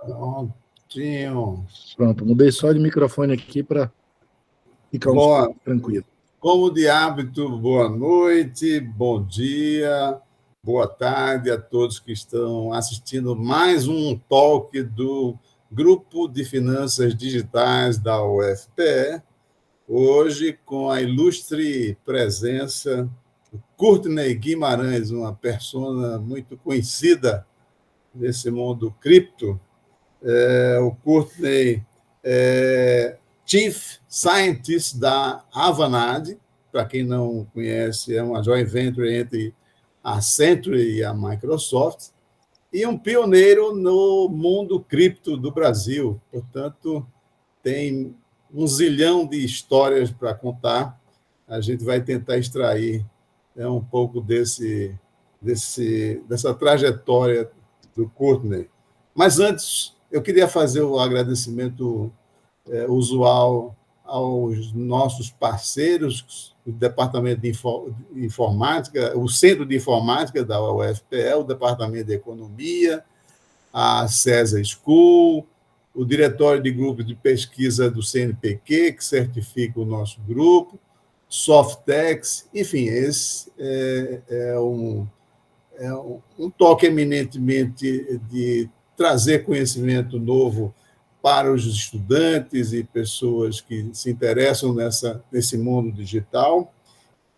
Prontinho. Pronto, mudei só de microfone aqui para ficar tranquilo. Como de hábito, boa noite, bom dia, boa tarde a todos que estão assistindo mais um talk do Grupo de Finanças Digitais da UFPE, hoje com a ilustre presença do Courtney Guimarães, uma persona muito conhecida nesse mundo cripto. O Courtney é Chief Scientist da Avanade, para quem não conhece, é uma joint venture entre a Century e a Microsoft, e um pioneiro no mundo cripto do Brasil. Portanto, tem um zilhão de histórias para contar. A gente vai tentar extrair um pouco dessa trajetória do Courtney. Mas antes, eu queria fazer o agradecimento usual aos nossos parceiros, o Departamento de Informática, o Centro de Informática da UFPE, o Departamento de Economia, a CESA School, o Diretório de Grupos de Pesquisa do CNPq, que certifica o nosso grupo, Softex, enfim, esse é um toque eminentemente de trazer conhecimento novo para os estudantes e pessoas que se interessam nesse mundo digital.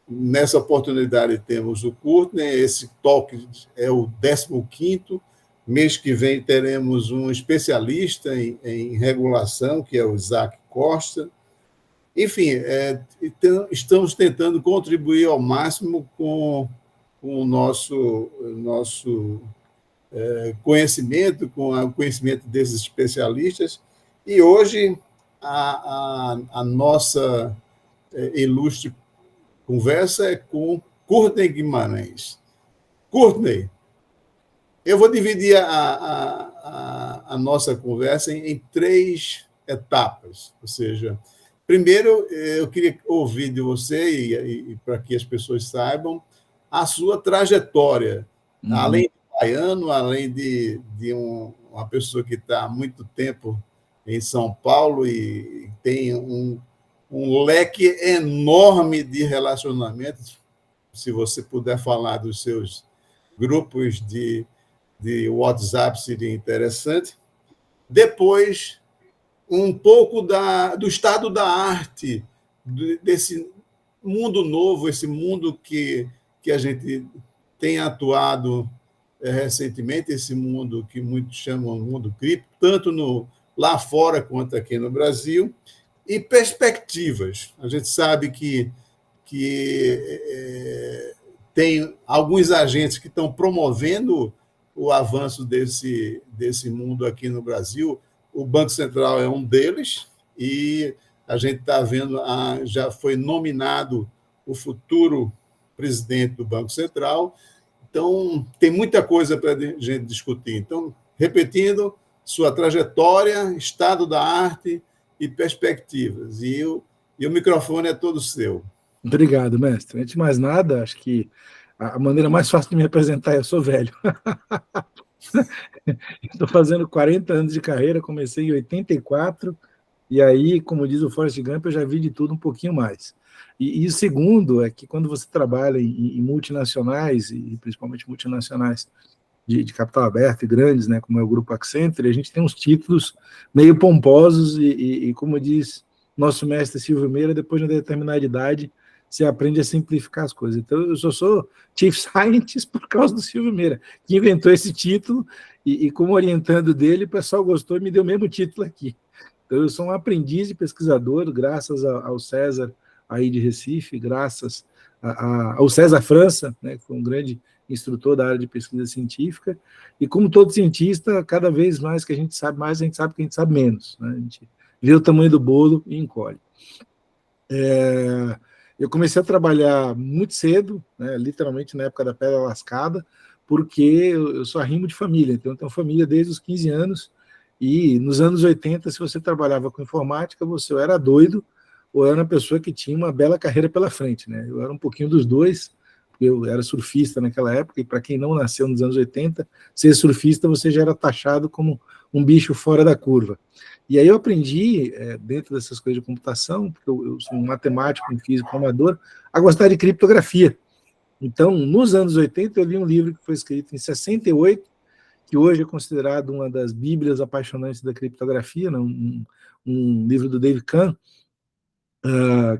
Nessa oportunidade temos o Courtney, esse talk é o 15º, mês que vem teremos um especialista em regulação, que é o Isaac Costa. Enfim, estamos tentando contribuir ao máximo com o nosso conhecimento, com o conhecimento desses especialistas. E hoje a nossa ilustre conversa é com Courtney Guimarães. Courtney, eu vou dividir a nossa conversa em 3 etapas. Ou seja, primeiro, eu queria ouvir de você, e para que as pessoas saibam, a sua trajetória, além de baiano, além de uma pessoa que está há muito tempo em São Paulo e tem um leque enorme de relacionamentos. Se você puder falar dos seus grupos de WhatsApp, seria interessante. Depois, um pouco do estado da arte, desse mundo novo, esse mundo que a gente tem atuado recentemente, esse mundo que muitos chamam de mundo cripto, tanto lá fora quanto aqui no Brasil, e perspectivas. A gente sabe que tem alguns agentes que estão promovendo o avanço desse mundo aqui no Brasil. O Banco Central é um deles, e a gente está vendo, já foi nominado o futuro presidente do Banco Central. Então, tem muita coisa para a gente discutir. Então, repetindo, sua trajetória, estado da arte e perspectivas. E o microfone é todo seu. Obrigado, mestre. Antes de mais nada, acho que a maneira mais fácil de me apresentar é: eu sou velho. Estou fazendo 40 anos de carreira, comecei em 84, e aí, como diz o Forrest Gump, eu já vi de tudo um pouquinho mais. E o segundo é que, quando você trabalha em multinacionais, e principalmente multinacionais de capital aberto e grandes, né, como é o Grupo Accenture, a gente tem uns títulos meio pomposos e como diz nosso mestre Silvio Meira, depois de uma determinada idade, você aprende a simplificar as coisas. Então, eu só sou Chief Scientist por causa do Silvio Meira, que inventou esse título, e como orientando dele, o pessoal gostou e me deu o mesmo título aqui. Então, eu sou um aprendiz de pesquisador, graças ao César aí de Recife, graças ao César França, né, que foi um grande instrutor da área de pesquisa científica, e como todo cientista, cada vez mais que a gente sabe mais, a gente sabe que a gente sabe menos, né? A gente vê o tamanho do bolo e encolhe. Eu comecei a trabalhar muito cedo, né, literalmente na época da pedra lascada, porque eu sou arrimo de família, então eu tenho família desde os 15 anos, e nos anos 80, se você trabalhava com informática, você ou era doido, ou era uma pessoa que tinha uma bela carreira pela frente, né? Eu era um pouquinho dos dois, eu era surfista naquela época, e para quem não nasceu nos anos 80, ser surfista você já era taxado como um bicho fora da curva. E aí eu aprendi, dentro dessas coisas de computação, porque eu sou um matemático, um físico, amador, a gostar de criptografia. Então, nos anos 80, eu li um livro que foi escrito em 68, que hoje é considerado uma das bíblias apaixonantes da criptografia, né? Um livro do David Kahn,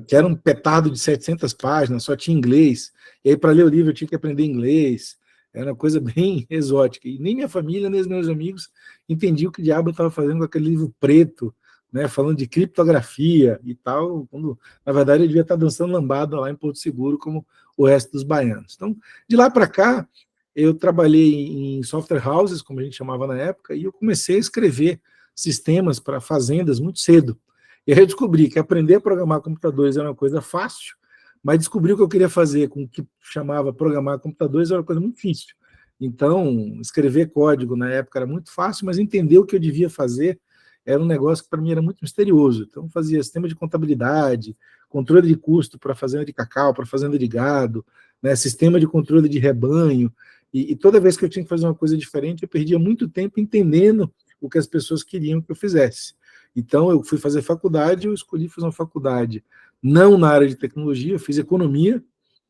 que era um petado de 700 páginas, só tinha inglês. E aí, para ler o livro, eu tinha que aprender inglês. Era uma coisa bem exótica. E nem minha família, nem os meus amigos entendiam o que o diabo estava fazendo com aquele livro preto, né, falando de criptografia e tal, quando, na verdade, ele devia estar dançando lambada lá em Porto Seguro, como o resto dos baianos. Então, de lá para cá, eu trabalhei em software houses, como a gente chamava na época, e eu comecei a escrever sistemas para fazendas muito cedo. E aí eu descobri que aprender a programar computadores era uma coisa fácil, mas descobri o que eu queria fazer com o que chamava programar computadores era uma coisa muito difícil. Então, escrever código na época era muito fácil, mas entender o que eu devia fazer era um negócio que para mim era muito misterioso. Então, fazia sistema de contabilidade, controle de custo para fazenda de cacau, para fazenda de gado, né, sistema de controle de rebanho, e toda vez que eu tinha que fazer uma coisa diferente, eu perdia muito tempo entendendo o que as pessoas queriam que eu fizesse. Então, eu fui fazer faculdade, eu escolhi fazer uma faculdade não na área de tecnologia, eu fiz economia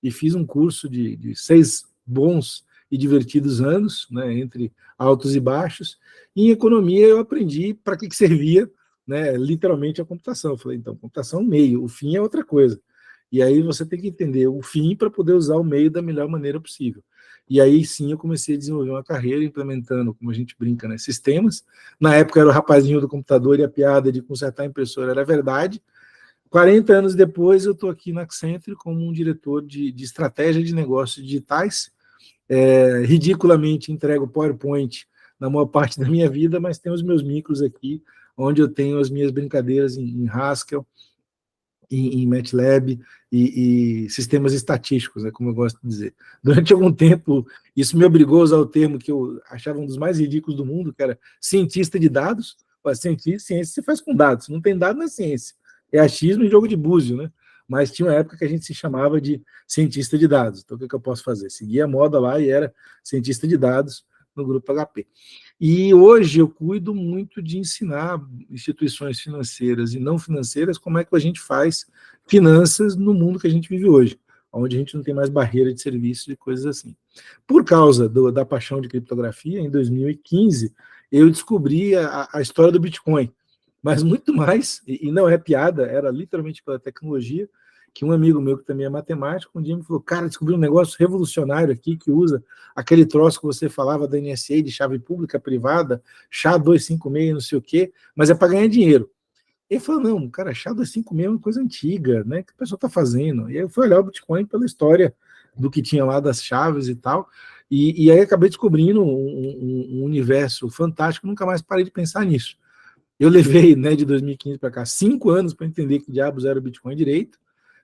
e fiz um curso de 6 bons e divertidos anos, né, entre altos e baixos. E em economia eu aprendi para que servia, né, literalmente a computação. Eu falei, então, computação é um meio, o fim é outra coisa. E aí você tem que entender o fim para poder usar o meio da melhor maneira possível. E aí sim eu comecei a desenvolver uma carreira implementando, como a gente brinca, né, sistemas. Na época era o rapazinho do computador e a piada de consertar a impressora era verdade. 40 anos depois eu estou aqui na Accenture como um diretor de estratégia de negócios digitais. Ridiculamente entrego PowerPoint na maior parte da minha vida, mas tenho os meus micros aqui, onde eu tenho as minhas brincadeiras em Haskell, em MATLAB e sistemas estatísticos, né, como eu gosto de dizer. Durante algum tempo, isso me obrigou a usar o termo que eu achava um dos mais ridículos do mundo, que era cientista de dados. Ciência se faz com dados, se não tem dado, não é ciência. É achismo e jogo de búzio, né? Mas tinha uma época que a gente se chamava de cientista de dados. Então, o que eu posso fazer? Seguia a moda lá e era cientista de dados no grupo HP. E hoje eu cuido muito de ensinar instituições financeiras e não financeiras como é que a gente faz finanças no mundo que a gente vive hoje, onde a gente não tem mais barreira de serviços e coisas assim. Por causa da paixão de criptografia, em 2015, eu descobri a história do Bitcoin, mas muito mais, e não é piada, era literalmente pela tecnologia, que um amigo meu que também é matemático, um dia me falou, cara, descobri um negócio revolucionário aqui, que usa aquele troço que você falava da NSA, de chave pública privada, SHA-256, não sei o quê, mas é para ganhar dinheiro. Ele falou, não, cara, SHA-256 é uma coisa antiga, né, que a pessoa está fazendo. E aí eu fui olhar o Bitcoin pela história do que tinha lá das chaves e tal, e aí acabei descobrindo um universo fantástico, nunca mais parei de pensar nisso. Eu levei, né, de 2015 para cá, 5 anos para entender que diabos era o Bitcoin direito.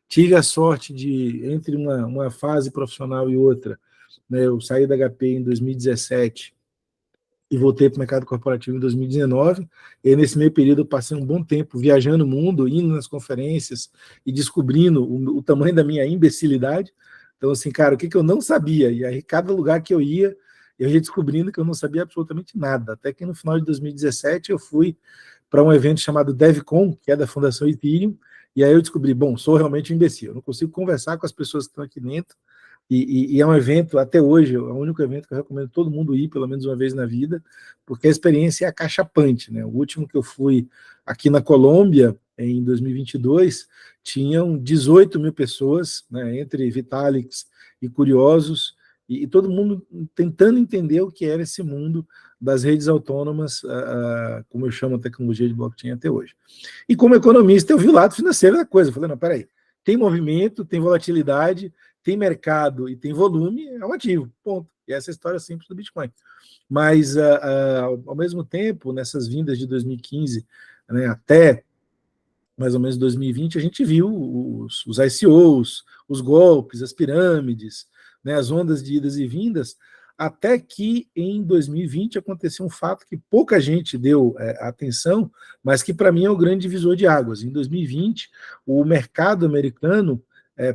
Tive a sorte de, entre uma fase profissional e outra, né, eu saí da HP em 2017 e voltei para o mercado corporativo em 2019. E nesse meio período eu passei um bom tempo viajando o mundo, indo nas conferências e descobrindo o tamanho da minha imbecilidade. Então, assim, cara, o que eu não sabia? E aí, cada lugar que eu ia descobrindo que eu não sabia absolutamente nada. Até que no final de 2017 eu fui para um evento chamado DevCon, que é da Fundação Ethereum, e aí eu descobri, bom, sou realmente um imbecil, eu não consigo conversar com as pessoas que estão aqui dentro, e é um evento, até hoje, é o único evento que eu recomendo todo mundo ir, pelo menos uma vez na vida, porque a experiência é acachapante, né? O último que eu fui aqui na Colômbia, em 2022, tinham 18 mil pessoas, né, entre Vitalics e curiosos, e todo mundo tentando entender o que era esse mundo das redes autônomas, como eu chamo a tecnologia de blockchain até hoje. E como economista, eu vi o lado financeiro da coisa. Eu falei, não, peraí, tem movimento, tem volatilidade, tem mercado e tem volume, é um ativo, ponto. E essa é a história simples do Bitcoin. Mas, ao mesmo tempo, nessas vindas de 2015, né, até mais ou menos 2020, a gente viu os ICOs, os golpes, as pirâmides, né, as ondas de idas e vindas, até que em 2020 aconteceu um fato que pouca gente deu atenção, mas que para mim é o grande divisor de águas. Em 2020, o mercado americano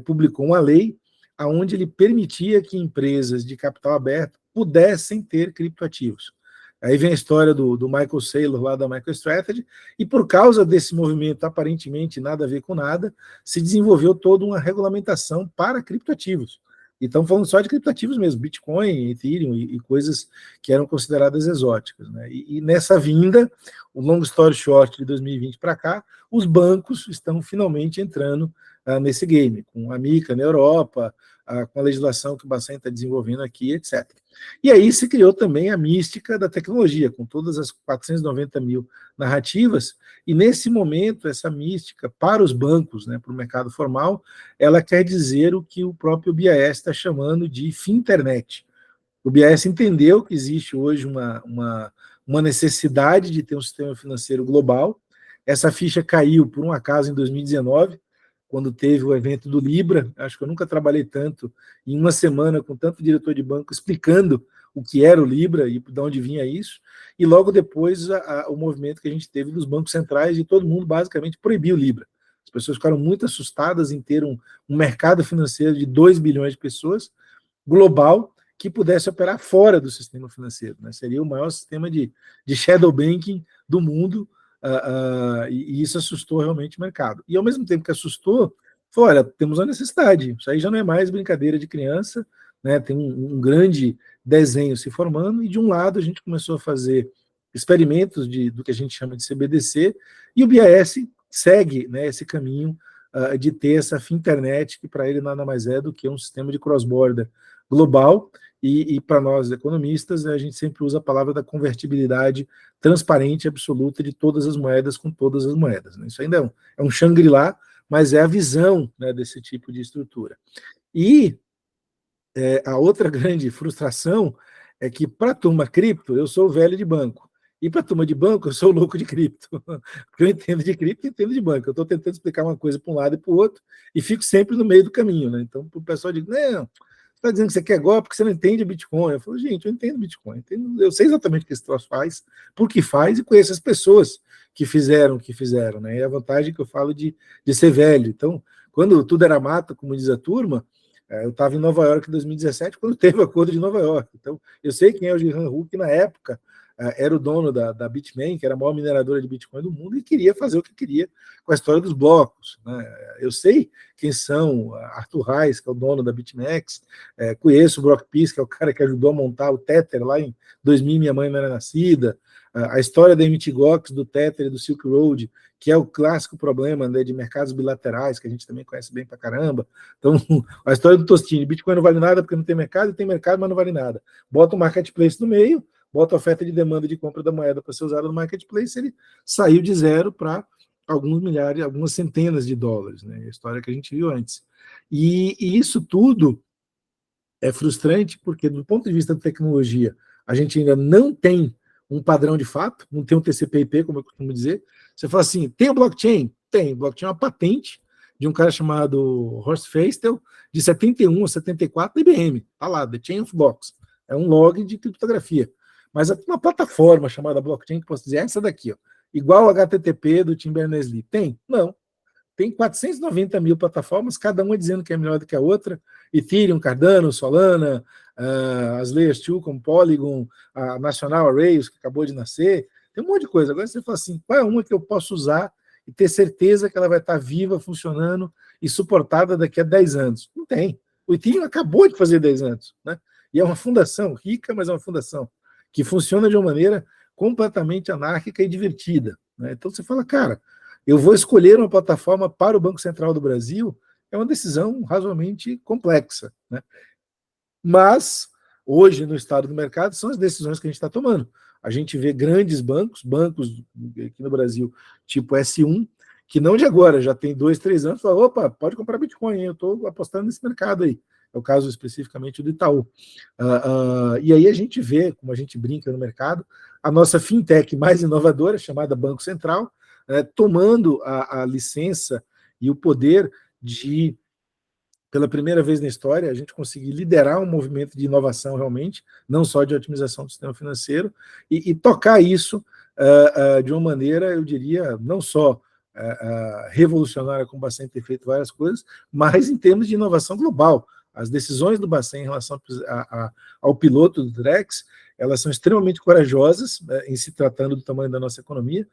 publicou uma lei onde ele permitia que empresas de capital aberto pudessem ter criptoativos. Aí vem a história do Michael Saylor, lá da MicroStrategy, e por causa desse movimento, aparentemente nada a ver com nada, se desenvolveu toda uma regulamentação para criptoativos. E estamos falando só de criptoativos mesmo, Bitcoin, Ethereum e coisas que eram consideradas exóticas, né? E nessa vinda, o long story short de 2020 para cá, os bancos estão finalmente entrando nesse game, com a MiCA na Europa, com a legislação que o Bacen está desenvolvendo aqui, etc. E aí se criou também a mística da tecnologia, com todas as 490 mil narrativas, e nesse momento, essa mística para os bancos, né, para o mercado formal, ela quer dizer o que o próprio BIS está chamando de finternet. O BIS entendeu que existe hoje uma necessidade de ter um sistema financeiro global. Essa ficha caiu, por um acaso, em 2019, quando teve o evento do Libra. Acho que eu nunca trabalhei tanto em uma semana com tanto diretor de banco explicando o que era o Libra e de onde vinha isso, e logo depois o movimento que a gente teve dos bancos centrais, e todo mundo basicamente proibiu o Libra. As pessoas ficaram muito assustadas em ter um mercado financeiro de 2 bilhões de pessoas, global, que pudesse operar fora do sistema financeiro, né? Seria o maior sistema de shadow banking do mundo, e isso assustou realmente o mercado. E ao mesmo tempo que assustou, falou, olha, temos uma necessidade, isso aí já não é mais brincadeira de criança, né? Tem um grande desenho se formando, e de um lado a gente começou a fazer experimentos do que a gente chama de CBDC, e o BIS segue, né, esse caminho de ter essa finternet, que para ele nada mais é do que um sistema de cross-border global, e para nós economistas, a gente sempre usa a palavra da convertibilidade transparente e absoluta de todas as moedas com todas as moedas, né? Isso ainda é um Shangri-La, mas é a visão, né, desse tipo de estrutura. E a outra grande frustração é que, para a turma cripto, eu sou velho de banco. E para a turma de banco, eu sou louco de cripto. Porque eu entendo de cripto e entendo de banco. Eu estou tentando explicar uma coisa para um lado e para o outro, e fico sempre no meio do caminho, né? Então, o pessoal diz, não, você está dizendo que você quer golpe porque você não entende Bitcoin. Eu falo, gente, eu entendo Bitcoin. Eu sei exatamente o que esse troço faz, por que faz, e conheço as pessoas que fizeram o que fizeram, né? E a vantagem que eu falo de ser velho. Então, quando tudo era mato, como diz a turma, eu estava em Nova York em 2017, quando teve o acordo de Nova York. Então, eu sei quem é o Jihan Hu, que na época era o dono da Bitmain, que era a maior mineradora de Bitcoin do mundo, e queria fazer o que queria com a história dos blocos, né? Eu sei quem são Arthur Reis, que é o dono da BitMEX, conheço o Brock Peace, que é o cara que ajudou a montar o Tether lá em 2000, minha mãe não era nascida, a história da Mt. Gox, do Tether e do Silk Road, que é o clássico problema, né, de mercados bilaterais, que a gente também conhece bem pra caramba. Então, a história do Tostini, Bitcoin não vale nada porque não tem mercado, e tem mercado, mas não vale nada. Bota um marketplace no meio, bota a oferta de demanda de compra da moeda para ser usada no marketplace, ele saiu de zero para alguns milhares, algumas centenas de dólares, né? A história que a gente viu antes. E isso tudo é frustrante porque, do ponto de vista da tecnologia, a gente ainda não tem um padrão de fato, não tem um TCP/IP, como eu costumo dizer. Você fala assim, tem o blockchain? Tem. O blockchain é uma patente de um cara chamado Horst Feistel, de 71 a 74, da IBM. Está lá, The Chain of Blocks. É um log de criptografia. Mas uma plataforma chamada blockchain, que posso dizer, é essa daqui, ó, igual o HTTP do Tim Berners-Lee. Tem? Não. Tem 490 mil plataformas, cada uma dizendo que é melhor do que a outra. Ethereum, Cardano, Solana, as Layers 2 como Polygon, a National Arrays, que acabou de nascer. Tem um monte de coisa. Agora você fala assim, qual é uma que eu posso usar e ter certeza que ela vai estar viva, funcionando e suportada daqui a 10 anos? Não tem. O Ethereum acabou de fazer 10 anos, né? E é uma fundação rica, mas é uma fundação que funciona de uma maneira completamente anárquica e divertida, né? Então você fala, cara, eu vou escolher uma plataforma para o Banco Central do Brasil, é uma decisão razoavelmente complexa, né? Mas, hoje, no estado do mercado, são as decisões que a gente está tomando. A gente vê grandes bancos aqui no Brasil, tipo S1, que não de agora, já tem 2, 3 anos, falam, opa, pode comprar Bitcoin, eu estou apostando nesse mercado aí. É o caso especificamente do Itaú. E aí a gente vê, como a gente brinca no mercado, a nossa fintech mais inovadora, chamada Banco Central, tomando a licença e o poder de, pela primeira vez na história, a gente conseguir liderar um movimento de inovação realmente, não só de otimização do sistema financeiro, e tocar isso de uma maneira, eu diria, não só revolucionária, como o Bacen tem feito várias coisas, mas em termos de inovação global. As decisões do Bacen em relação ao piloto do Drex, elas são extremamente corajosas em se tratando do tamanho da nossa economia,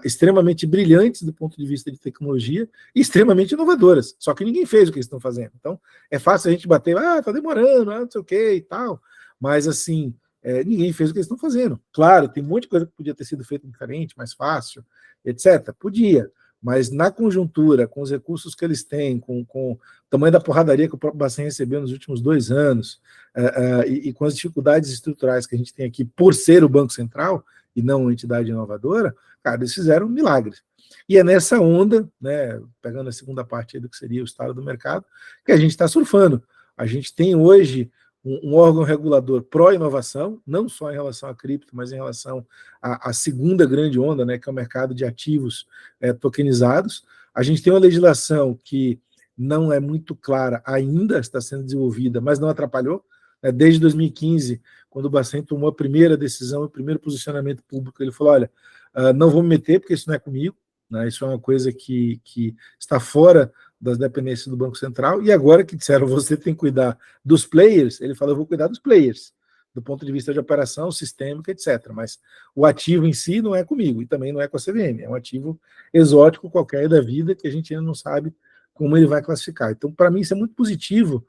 extremamente brilhantes do ponto de vista de tecnologia e extremamente inovadoras. Só que ninguém fez o que eles estão fazendo. Então, é fácil a gente bater, está demorando, não sei o quê e tal, mas, assim, ninguém fez o que eles estão fazendo. Claro, tem um monte de coisa que podia ter sido feita diferente, mais fácil, etc. Podia, mas na conjuntura, com os recursos que eles têm, com o tamanho da porradaria que o próprio Bacen recebeu nos últimos 2 anos, e com as dificuldades estruturais que a gente tem aqui por ser o Banco Central e não uma entidade inovadora, cara, eles fizeram milagres. E é nessa onda, né, pegando a segunda parte aí do que seria o estado do mercado, que a gente está surfando. A gente tem hoje um órgão regulador pró-inovação, não só em relação à cripto, mas em relação à segunda grande onda, né, que é o mercado de ativos tokenizados. A gente tem uma legislação que não é muito clara ainda, está sendo desenvolvida, mas não atrapalhou. Desde 2015, quando o Bacen tomou a primeira decisão, o primeiro posicionamento público, ele falou, olha, não vou me meter porque isso não é comigo, né, isso é uma coisa que está fora das dependências do Banco Central, e agora que disseram você tem que cuidar dos players, ele falou, eu vou cuidar dos players, do ponto de vista de operação, sistêmica, etc. Mas o ativo em si não é comigo, e também não é com a CVM, é um ativo exótico qualquer da vida, que a gente ainda não sabe como ele vai classificar. Então, para mim, isso é muito positivo,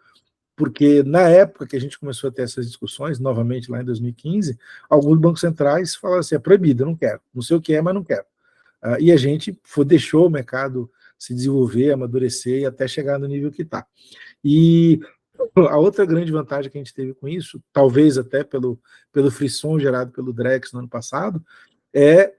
porque na época que a gente começou a ter essas discussões, novamente lá em 2015, alguns bancos centrais falaram assim, é proibido, eu não quero, não sei o que é, mas não quero. E a gente deixou o mercado se desenvolver, amadurecer e até chegar no nível que está. E a outra grande vantagem que a gente teve com isso, talvez até pelo frisson gerado pelo Drex no ano passado, é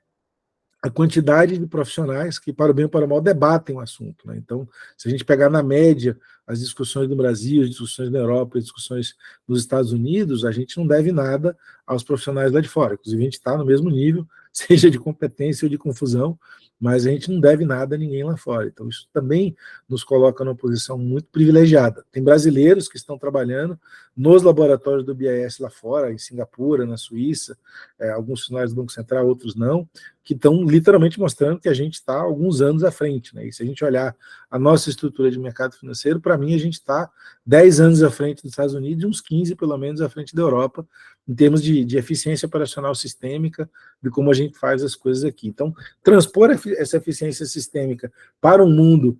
a quantidade de profissionais que, para o bem ou para o mal, debatem o assunto. Né? Então, se a gente pegar na média as discussões no Brasil, as discussões na Europa, as discussões nos Estados Unidos, a gente não deve nada aos profissionais lá de fora. Inclusive, a gente está no mesmo nível, seja de competência ou de confusão, mas a gente não deve nada a ninguém lá fora. Então, isso também nos coloca numa posição muito privilegiada. Tem brasileiros que estão trabalhando nos laboratórios do BIS lá fora, em Singapura, na Suíça, alguns funcionários do Banco Central, outros não, que estão literalmente mostrando que a gente está alguns anos à frente. Né? E se a gente olhar a nossa estrutura de mercado financeiro, para mim a gente está 10 anos à frente dos Estados Unidos e uns 15, pelo menos, à frente da Europa, em termos de eficiência operacional sistêmica, de como a gente faz as coisas aqui. Então, transpor essa eficiência sistêmica para um mundo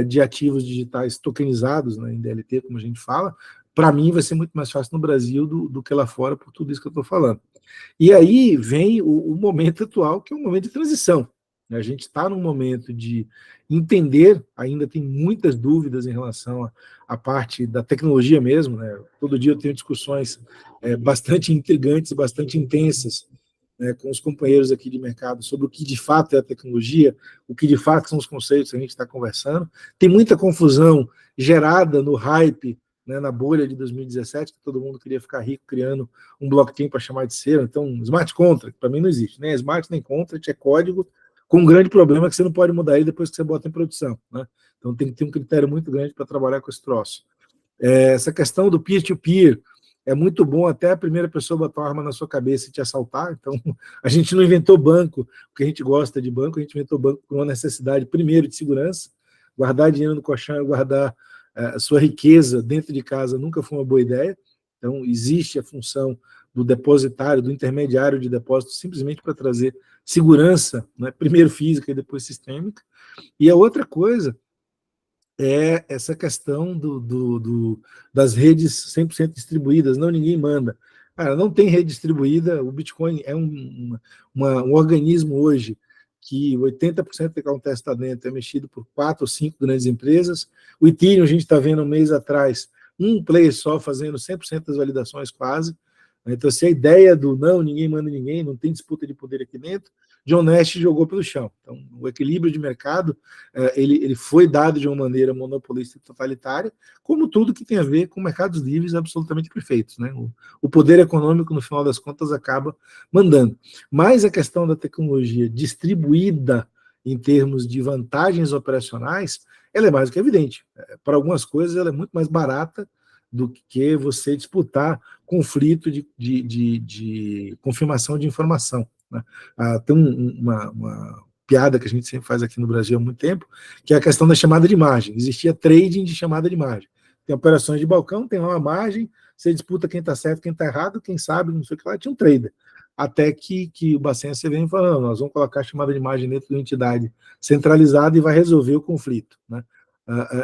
de ativos digitais tokenizados, né, em DLT, como a gente fala, para mim vai ser muito mais fácil no Brasil do que lá fora, por tudo isso que eu estou falando. E aí vem o momento atual, que é um momento de transição. A gente está num momento de entender, ainda tem muitas dúvidas em relação à parte da tecnologia mesmo. Né? Todo dia eu tenho discussões bastante intrigantes, bastante intensas, né, com os companheiros aqui de mercado sobre o que de fato é a tecnologia, o que de fato são os conceitos que a gente está conversando. Tem muita confusão gerada no hype, né, na bolha de 2017, que todo mundo queria ficar rico criando um blockchain para chamar de seu. Então, smart contract, para mim não existe. Nem smart, nem contract, é código, com um grande problema que você não pode mudar ele depois que você bota em produção. Né? Então, tem que ter um critério muito grande para trabalhar com esse troço. Essa questão do peer-to-peer é muito bom até a primeira pessoa botar uma arma na sua cabeça e te assaltar. Então, a gente não inventou banco porque a gente gosta de banco, a gente inventou banco por uma necessidade, primeiro, de segurança. Guardar dinheiro no colchão e guardar a sua riqueza dentro de casa nunca foi uma boa ideia. Então, existe a função do depositário, do intermediário de depósito, simplesmente para trazer segurança, né? Primeiro física e depois sistêmica. E a outra coisa é essa questão das redes 100% distribuídas, não ninguém manda. Cara, não tem rede distribuída, o Bitcoin é um organismo hoje que 80% do que acontece lá dentro é mexido por 4 ou 5 grandes empresas. O Ethereum, a gente está vendo um mês atrás, um player só fazendo 100% das validações quase. Então, se a ideia do não, ninguém manda ninguém, não tem disputa de poder aqui dentro, John Nash jogou pelo chão. Então, o equilíbrio de mercado ele foi dado de uma maneira monopolista e totalitária, como tudo que tem a ver com mercados livres absolutamente perfeitos. Né? O poder econômico, no final das contas, acaba mandando. Mas a questão da tecnologia distribuída em termos de vantagens operacionais, ela é mais do que evidente. Para algumas coisas, ela é muito mais barata do que você disputar conflito de confirmação de informação. Né? Tem uma piada que a gente sempre faz aqui no Brasil há muito tempo, que é a questão da chamada de margem. Existia trading de chamada de margem. Tem operações de balcão, tem uma margem, você disputa quem está certo, quem está errado, quem sabe, não sei o que lá, tinha um trader. Até que o Bacen vem falando, nós vamos colocar a chamada de imagem dentro de uma entidade centralizada e vai resolver o conflito, né?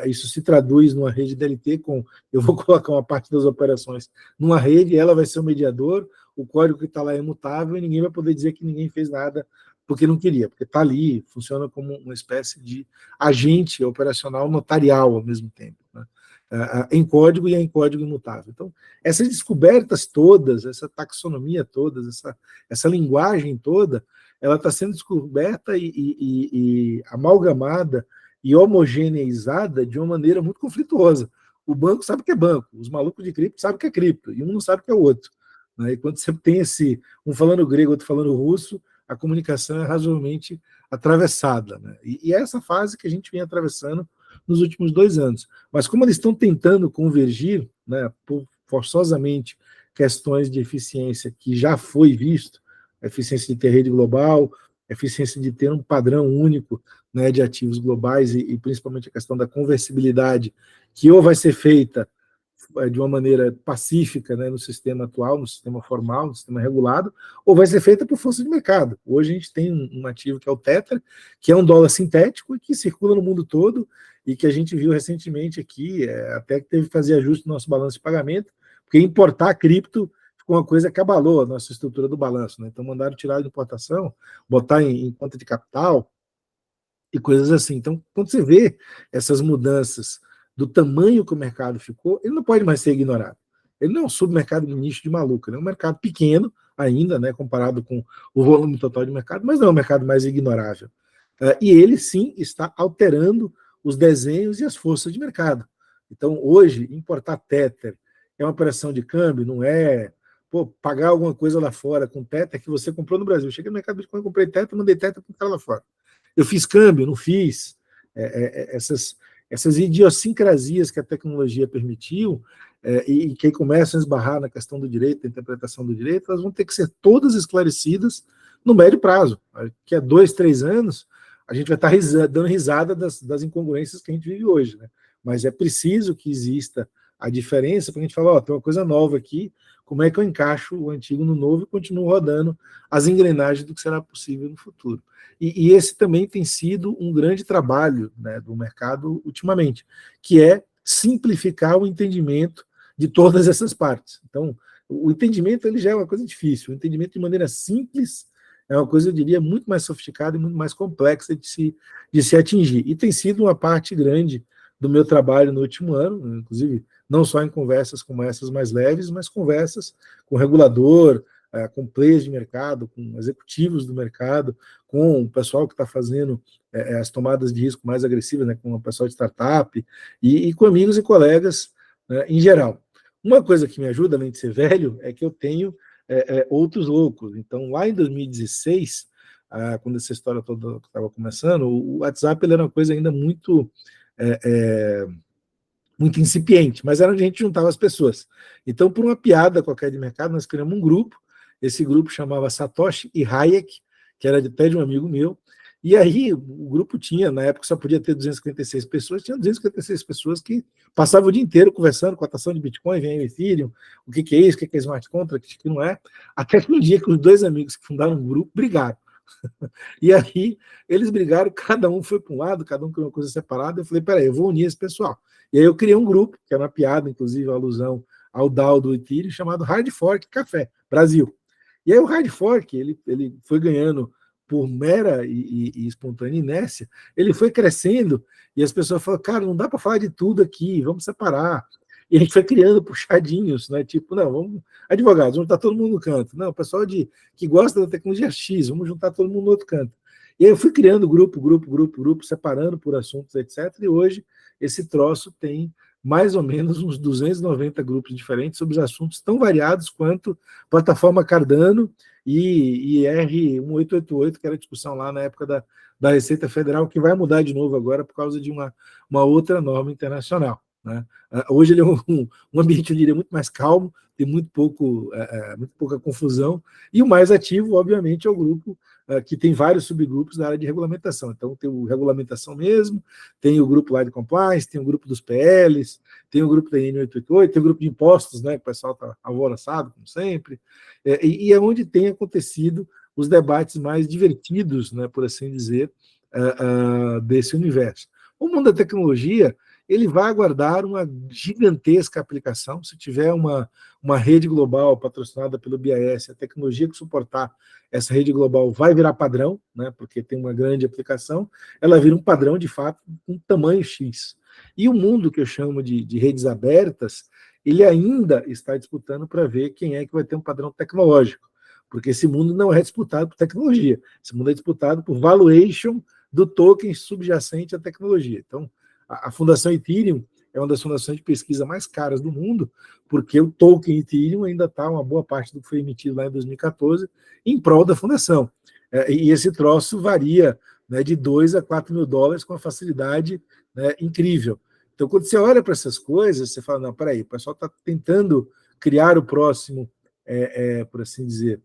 Isso se traduz numa rede DLT com, eu vou colocar uma parte das operações numa rede, ela vai ser o mediador, o código que está lá é imutável e ninguém vai poder dizer que ninguém fez nada porque não queria, porque está ali, funciona como uma espécie de agente operacional notarial ao mesmo tempo, né? Em código e em código imutável. Então, essas descobertas todas, essa taxonomia toda, essa linguagem toda, ela está sendo descoberta e amalgamada e homogeneizada de uma maneira muito conflituosa. O banco sabe que é banco, os malucos de cripto sabem que é cripto, e um não sabe que é o outro, né? E quando você tem um falando grego, outro falando russo, a comunicação é razoavelmente atravessada, né? E é essa fase que a gente vem atravessando nos últimos 2 anos. Mas como eles estão tentando convergir, né, forçosamente, questões de eficiência que já foi visto, a eficiência de ter rede global, a eficiência de ter um padrão único, né, de ativos globais e principalmente a questão da conversibilidade, que ou vai ser feita de uma maneira pacífica, né, no sistema atual, no sistema formal, no sistema regulado, ou vai ser feita por força de mercado. Hoje a gente tem um ativo que é o Tether, que é um dólar sintético e que circula no mundo todo e que a gente viu recentemente aqui, até que teve que fazer ajuste no nosso balanço de pagamento, porque importar cripto ficou uma coisa que abalou a nossa estrutura do balanço, né? Então mandaram tirar de importação, botar em conta de capital e coisas assim. Então, quando você vê essas mudanças do tamanho que o mercado ficou, ele não pode mais ser ignorado. Ele não é um submercado de nicho de maluco, é um mercado pequeno ainda, né, comparado com o volume total de mercado, mas não é um mercado mais ignorável. E ele, sim, está alterando os desenhos e as forças de mercado. Então, hoje, importar Tether é uma operação de câmbio, não é pagar alguma coisa lá fora com Tether que você comprou no Brasil. Eu cheguei no mercado de Bitcoin, comprei Tether, mandei Tether para o cara lá fora. Eu fiz câmbio, não fiz. Essas idiosincrasias que a tecnologia permitiu e que começam a esbarrar na questão do direito, da interpretação do direito, elas vão ter que ser todas esclarecidas no médio prazo. Daqui a 2, 3 anos, a gente vai estar dando risada das incongruências que a gente vive hoje, né? Mas é preciso que exista a diferença para a gente falar, tem uma coisa nova aqui, como é que eu encaixo o antigo no novo e continuo rodando as engrenagens do que será possível no futuro. E esse também tem sido um grande trabalho, né, do mercado ultimamente, que é simplificar o entendimento de todas essas partes. Então, o entendimento ele já é uma coisa difícil, o entendimento de maneira simples é uma coisa, eu diria, muito mais sofisticada e muito mais complexa de se atingir. E tem sido uma parte grande do meu trabalho no último ano, inclusive não só em conversas como essas mais leves, mas conversas com o regulador, com players de mercado, com executivos do mercado, com o pessoal que está fazendo as tomadas de risco mais agressivas, né, com o pessoal de startup, e com amigos e colegas, né, em geral. Uma coisa que me ajuda, além de ser velho, é que eu tenho outros loucos. Então, lá em 2016, quando essa história toda estava começando, o WhatsApp ele era uma coisa ainda muito muito incipiente, mas era onde a gente juntava as pessoas. Então, por uma piada qualquer de mercado, nós criamos um grupo, esse grupo chamava Satoshi e Hayek, que era até de um amigo meu, e aí o grupo tinha, na época só podia ter 256 pessoas, tinha 256 pessoas que passavam o dia inteiro conversando, cotação de Bitcoin, vem Ethereum, o que é isso, o que é smart contract, o que não é, até que um dia que os 2 amigos que fundaram um grupo brigaram. E aí eles brigaram, cada um foi para um lado, cada um criou uma coisa separada. Eu falei, peraí, eu vou unir esse pessoal. E aí eu criei um grupo, que era uma piada, inclusive, uma alusão ao DAO do Ethereum, chamado Hard Fork Café Brasil. E aí o Hard Fork, ele foi ganhando por mera e espontânea inércia, ele foi crescendo e as pessoas falaram, cara, não dá para falar de tudo aqui, vamos separar. E a gente foi criando puxadinhos, né? Tipo, não, vamos, advogados, vamos juntar todo mundo no canto. Não, o pessoal que gosta da tecnologia X, vamos juntar todo mundo no outro canto. E aí eu fui criando grupo, separando por assuntos, etc. E hoje esse troço tem mais ou menos uns 290 grupos diferentes sobre os assuntos tão variados quanto plataforma Cardano e R1888, que era a discussão lá na época da Receita Federal, que vai mudar de novo agora por causa de uma outra norma internacional. né? Hoje ele é um ambiente, eu diria, muito mais calmo, tem muito pouca confusão, e o mais ativo, obviamente, é o grupo que tem vários subgrupos da área de regulamentação. Então, tem o regulamentação mesmo, tem o grupo lá de compliance, tem o grupo dos PLs, tem o grupo da N888, tem o grupo de impostos, né, que o pessoal está alvoroçado, como sempre, e é onde tem acontecido os debates mais divertidos, né, por assim dizer, desse universo. O mundo da tecnologia, ele vai aguardar uma gigantesca aplicação. Se tiver uma rede global patrocinada pelo BIS, a tecnologia que suportar essa rede global vai virar padrão, né, porque tem uma grande aplicação, ela vira um padrão, de fato, com tamanho X. E o mundo que eu chamo de redes abertas, ele ainda está disputando para ver quem é que vai ter um padrão tecnológico, porque esse mundo não é disputado por tecnologia, esse mundo é disputado por valuation do token subjacente à tecnologia. Então, a Fundação Ethereum é uma das fundações de pesquisa mais caras do mundo, porque o token Ethereum ainda está uma boa parte do que foi emitido lá em 2014 em prol da fundação. E esse troço varia, né, de 2 a 4 mil dólares com uma facilidade, né, incrível. Então, quando você olha para essas coisas, você fala, não, peraí, o pessoal está tentando criar o próximo, por assim dizer,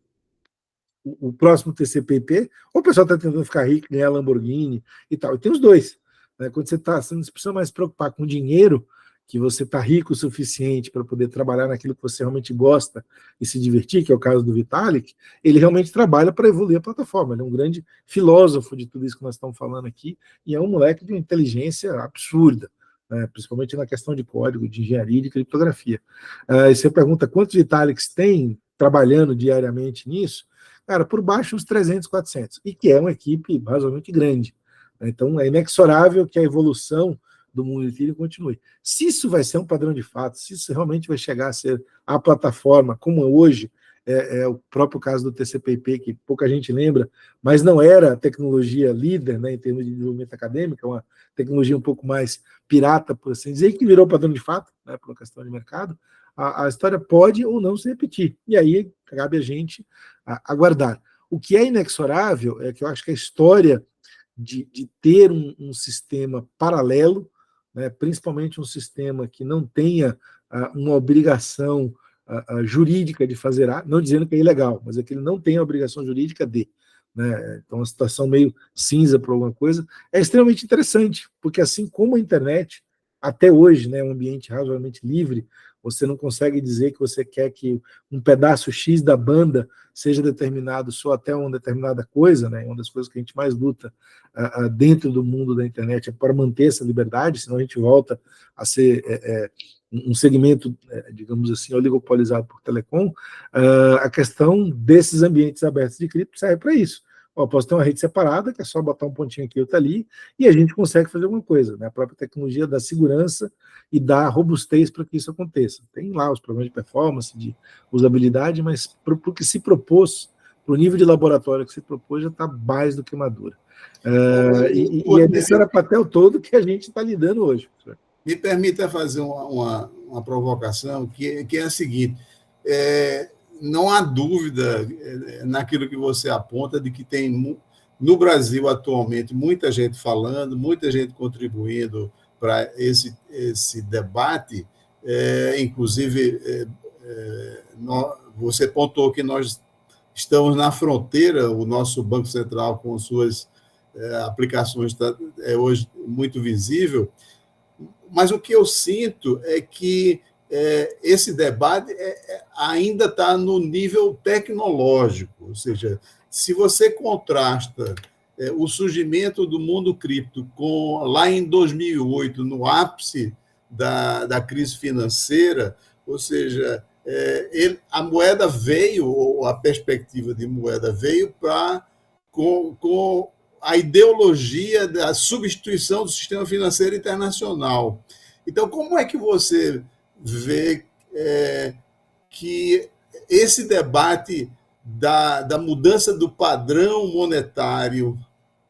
o próximo TCP/IP, ou o pessoal está tentando ficar rico, ganhar Lamborghini e tal. E tem os dois. Né? Quando você não precisa mais se preocupar com dinheiro, que você está rico o suficiente para poder trabalhar naquilo que você realmente gosta e se divertir, que é o caso do Vitalik, ele realmente trabalha para evoluir a plataforma. Ele é um grande filósofo de tudo isso que nós estamos falando aqui, e é um moleque de uma inteligência absurda, né? Principalmente na questão de código, de engenharia e de criptografia. E você pergunta quantos Vitaliks tem trabalhando diariamente nisso? Cara, por baixo uns 300, 400, e que é uma equipe razoavelmente grande. Então, é inexorável que a evolução do mundo Ethereum continue. Se isso vai ser um padrão de fato, se isso realmente vai chegar a ser a plataforma, como hoje, é o próprio caso do TCP/IP, que pouca gente lembra, mas não era a tecnologia líder, né, em termos de desenvolvimento acadêmico, é uma tecnologia um pouco mais pirata, por assim dizer, que virou padrão de fato, né, por uma questão de mercado, a história pode ou não se repetir. E aí cabe a gente aguardar. O que é inexorável é que eu acho que a história de ter um sistema paralelo, né, principalmente um sistema que não tenha uma obrigação jurídica de fazer, não dizendo que é ilegal, mas é que ele não tem a obrigação jurídica de. Né, então, uma situação meio cinza para alguma coisa, é extremamente interessante, porque assim como a internet, até hoje, né, é um ambiente razoavelmente livre, você não consegue dizer que você quer que um pedaço X da banda seja determinado só até uma determinada coisa, né? Uma das coisas que a gente mais luta dentro do mundo da internet é para manter essa liberdade, senão a gente volta a ser um segmento, digamos assim, oligopolizado por telecom. A questão desses ambientes abertos de cripto serve para isso. Posso ter uma rede separada, que é só botar um pontinho aqui e outro ali, e a gente consegue fazer alguma coisa. Né? A própria tecnologia dá segurança e dá robustez para que isso aconteça. Tem lá os problemas de performance, de usabilidade, mas para o que se propôs, para o nível de laboratório que se propôs, já está mais do que madura. E é nesse papel todo que a gente está lidando hoje. Professor. Me permita fazer uma provocação, que é a seguinte: não há dúvida naquilo que você aponta de que tem no Brasil atualmente muita gente falando, muita gente contribuindo para esse debate, inclusive você pontuou que nós estamos na fronteira, o nosso Banco Central com suas aplicações é hoje muito visível, mas o que eu sinto é que esse debate ainda está no nível tecnológico, ou seja, se você contrasta o surgimento do mundo cripto com lá em 2008, no ápice da crise financeira, ou seja, a moeda veio, ou a perspectiva de moeda veio com a ideologia da substituição do sistema financeiro internacional. Então, como é que você vê que esse debate da mudança do padrão monetário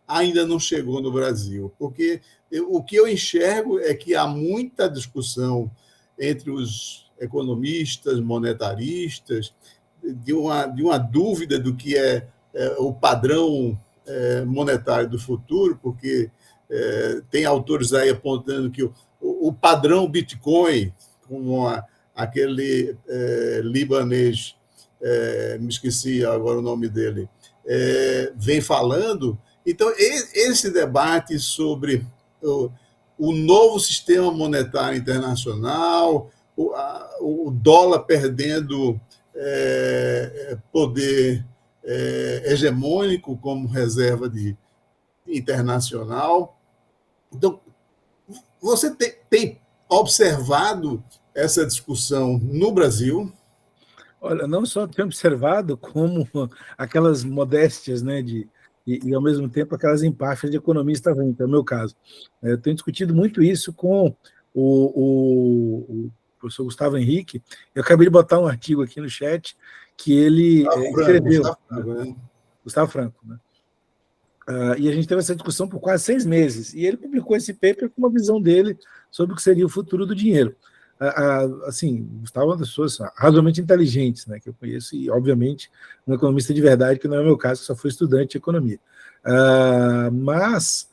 ainda não chegou no Brasil? Porque o que eu enxergo é que há muita discussão entre os economistas, monetaristas, de uma dúvida do que é o padrão monetário do futuro, porque tem autores aí apontando que o padrão Bitcoin, como aquele libanês, me esqueci agora o nome dele, vem falando. Então, esse debate sobre o novo sistema monetário internacional, o dólar perdendo poder hegemônico como reserva internacional. Então, você tem observado essa discussão no Brasil? Olha, não só tenho observado, como aquelas modéstias, né, e ao mesmo tempo aquelas empáfias de economista ruim, que é o meu caso. Eu tenho discutido muito isso com o professor Gustavo Henrique. Eu acabei de botar um artigo aqui no chat que ele escreveu. Gustavo Franco, né? E a gente teve essa discussão por quase 6 meses. E ele publicou esse paper com uma visão dele sobre o que seria o futuro do dinheiro. Assim, Gustavo é uma das pessoas razoavelmente inteligentes, né, que eu conheço, e, obviamente, um economista de verdade, que não é o meu caso, que só foi estudante de economia. Mas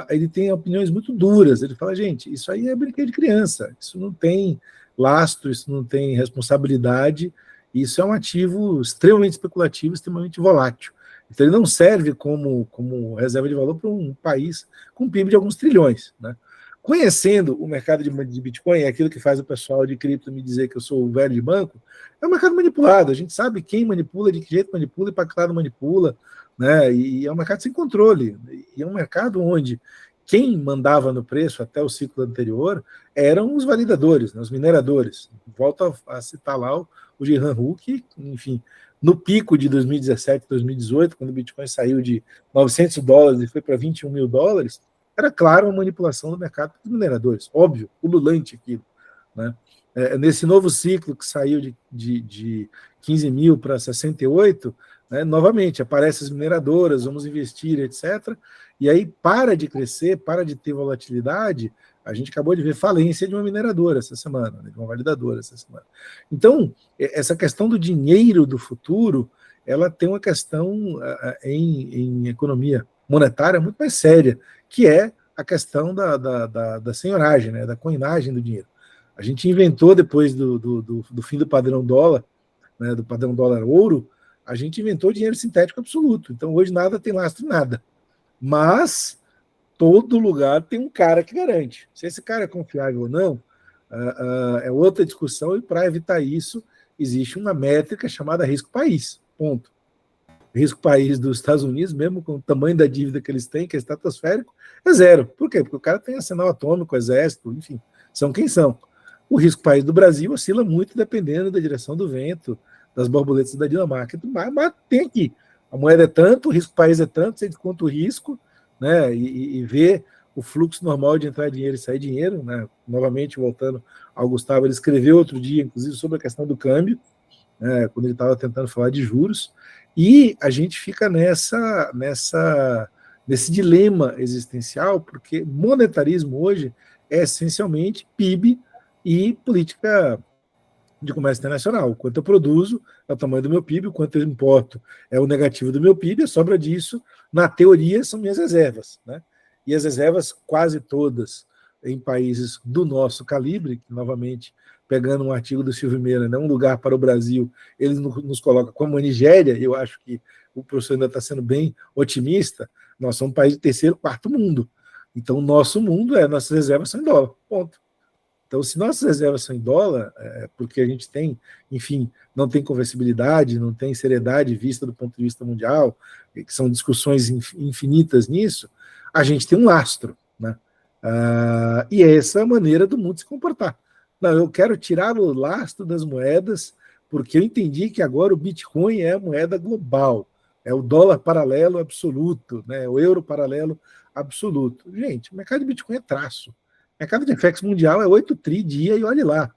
ele tem opiniões muito duras. Ele fala, gente, isso aí é brinquedo de criança, isso não tem lastro, isso não tem responsabilidade, isso é um ativo extremamente especulativo, extremamente volátil. Então, ele não serve como reserva de valor para um país com PIB de alguns trilhões, né? Conhecendo o mercado de Bitcoin, é aquilo que faz o pessoal de cripto me dizer que eu sou o velho de banco, é um mercado manipulado. A gente sabe quem manipula, de que jeito manipula e para que lado manipula, né? E é um mercado sem controle. E é um mercado onde quem mandava no preço até o ciclo anterior eram os validadores, né, os mineradores. Volto a citar lá o Jihan Hu, que, enfim, no pico de 2017, 2018, quando o Bitcoin saiu de $900 e foi para $21 mil, era claro uma manipulação do mercado dos mineradores, óbvio, ululante aquilo, né? Nesse novo ciclo que saiu de 15 mil para 68, né, novamente, aparecem as mineradoras, vamos investir, etc. E aí para de crescer, para de ter volatilidade. A gente acabou de ver falência de uma mineradora essa semana, né, de uma validadora essa semana. Então, essa questão do dinheiro do futuro, ela tem uma questão em economia monetária muito mais séria, que é a questão da senhoragem, né, da coinagem do dinheiro. A gente inventou, depois do fim do padrão dólar, né, do padrão dólar-ouro, a gente inventou o dinheiro sintético absoluto. Então, hoje nada tem lastro em nada. Mas todo lugar tem um cara que garante. Se esse cara é confiável ou não, é outra discussão, e para evitar isso, existe uma métrica chamada risco-país. Ponto. Risco-país dos Estados Unidos, mesmo com o tamanho da dívida que eles têm, que é estratosférico, é zero. Por quê? Porque o cara tem arsenal atômico, exército, enfim, são quem são. O risco-país do Brasil oscila muito dependendo da direção do vento, das borboletas da Dinamarca. Mas tem aqui. A moeda é tanto, o risco-país é tanto, você desconta o risco, né, e vê o fluxo normal de entrar dinheiro e sair dinheiro, né? Novamente, voltando ao Gustavo, ele escreveu outro dia, inclusive, sobre a questão do câmbio, né, quando ele estava tentando falar de juros, e a gente fica nesse dilema existencial, porque monetarismo hoje é essencialmente PIB e política de comércio internacional. O quanto eu produzo é o tamanho do meu PIB, o quanto eu importo é o negativo do meu PIB, a sobra disso, na teoria, são minhas reservas, né? E as reservas, quase todas, em países do nosso calibre, que, novamente, pegando um artigo do Silvio Meira, né, um lugar para o Brasil, eles nos colocam como a Nigéria. Eu acho que o professor ainda está sendo bem otimista. Nós somos um país de terceiro, quarto mundo. Então, nosso mundo nossas reservas são em dólar, ponto. Então, se nossas reservas são em dólar, porque a gente tem, enfim, não tem conversibilidade, não tem seriedade vista do ponto de vista mundial, que são discussões infinitas nisso, a gente tem um lastro, né? E é essa a maneira do mundo se comportar. Não, eu quero tirar o lastro das moedas, porque eu entendi que agora o Bitcoin é a moeda global, é o dólar paralelo absoluto, né? O euro paralelo absoluto. Gente, o mercado de Bitcoin é traço. O mercado de FX mundial é 8 tri dia, e olhe lá.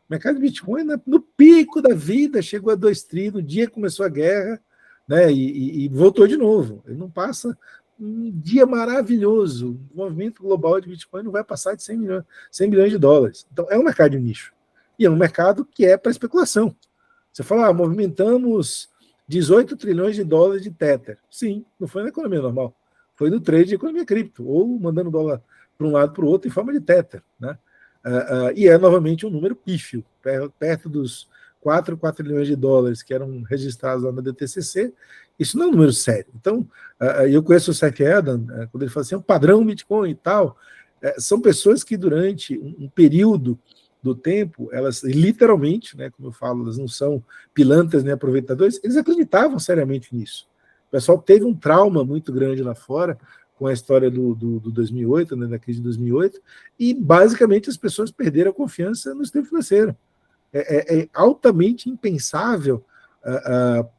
O mercado de Bitcoin, no pico da vida, chegou a 2 tri, no dia que começou a guerra, né, e voltou de novo. Ele não passa um dia maravilhoso. O movimento global de Bitcoin não vai passar de 100 milhões de dólares. Então, é um mercado de nicho. E é um mercado que é para especulação. Você fala, movimentamos 18 trilhões de dólares de Tether. Sim, não foi na economia normal. Foi no trade de economia cripto, ou mandando dólar para um lado para o outro em forma de Tether, né? E é novamente um número pífio, perto dos 4 trilhões de dólares que eram registrados lá na DTCC. Isso não é um número sério. Então, eu conheço o Seth Adam, quando ele fala assim, é um padrão Bitcoin e tal. São pessoas que durante um período do tempo, elas literalmente, né, como eu falo, elas não são pilantras nem aproveitadores, eles acreditavam seriamente nisso. O pessoal teve um trauma muito grande lá fora com a história do 2008, né, da crise de 2008, e basicamente as pessoas perderam a confiança no sistema financeiro. É altamente impensável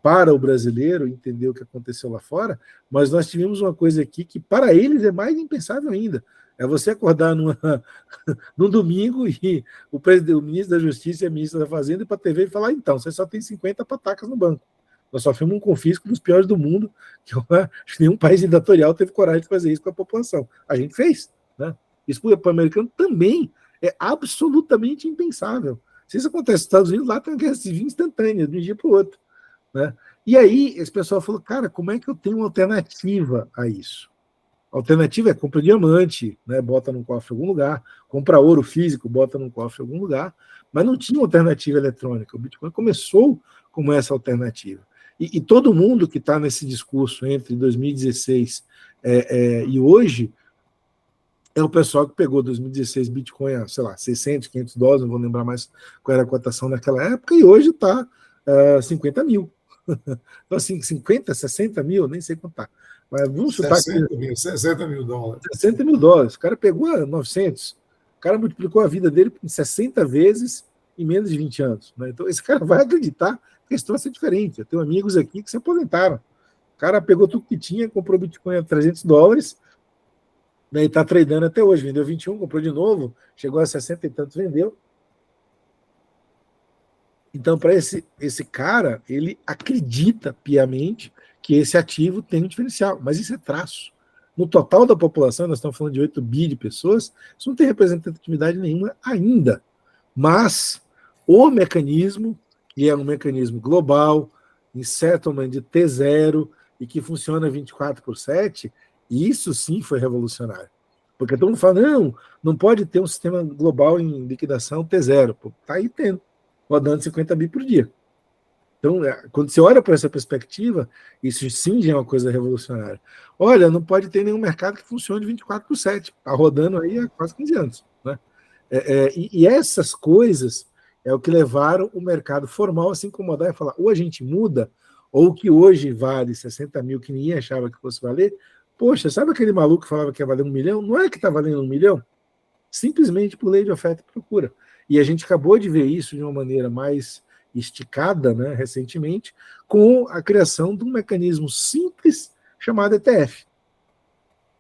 para o brasileiro entender o que aconteceu lá fora, mas nós tivemos uma coisa aqui que para eles é mais impensável ainda. É você acordar num domingo e o ministro da Justiça e a ministra da Fazenda ir para a TV e falar, então, você só tem 50 patacas no banco. Nós sofremos um confisco dos piores do mundo, que acho que nenhum país ditatorial teve coragem de fazer isso com a população. A gente fez. Né? Isso para o americano também é absolutamente impensável. Se isso acontece nos Estados Unidos, lá tem uma guerra civil instantânea, de um dia para o outro. Né? E aí, esse pessoal falou, cara, como é que eu tenho uma alternativa a isso? A alternativa é compra diamante, né, bota num cofre em algum lugar, compra ouro físico, bota num cofre em algum lugar, mas não tinha alternativa eletrônica. O Bitcoin começou como essa alternativa. E todo mundo que está nesse discurso entre 2016 e hoje é o pessoal que pegou 2016 Bitcoin a, sei lá, 600, 500 dólares, não vou lembrar mais qual era a cotação naquela época, e hoje está 50 mil. Então, assim, 50, 60 mil, nem sei quanto está. Mas vamos chutar 60 mil dólares. 60 mil dólares. O cara pegou 900. O cara multiplicou a vida dele em 60 vezes em menos de 20 anos. Né? Então, esse cara vai acreditar que a história é diferente. Eu tenho amigos aqui que se aposentaram. O cara pegou tudo que tinha, comprou Bitcoin a 300 dólares, né, e está tradando até hoje. Vendeu 21, comprou de novo, chegou a 60 e tantos, vendeu. Então, para esse cara, ele acredita piamente que esse ativo tem um diferencial, mas isso é traço. No total da população, nós estamos falando de 8 bi de pessoas, isso não tem representatividade nenhuma ainda. Mas o mecanismo, que é um mecanismo global, em settlement de T0, e que funciona 24/7, isso sim foi revolucionário. Porque todo mundo fala, não pode ter um sistema global em liquidação T0. Está aí tendo, rodando 50 bi por dia. Então, quando você olha para essa perspectiva, isso sim já é uma coisa revolucionária. Olha, não pode ter nenhum mercado que funcione 24/7. Está rodando aí há quase 15 anos. Né? E essas coisas é o que levaram o mercado formal a se incomodar e falar, ou a gente muda, ou o que hoje vale 60 mil, que ninguém achava que fosse valer, poxa, sabe aquele maluco que falava que ia valer 1 milhão? Não é que está valendo 1 milhão? Simplesmente por lei de oferta e procura. E a gente acabou de ver isso de uma maneira mais esticada, né, recentemente, com a criação de um mecanismo simples chamado ETF.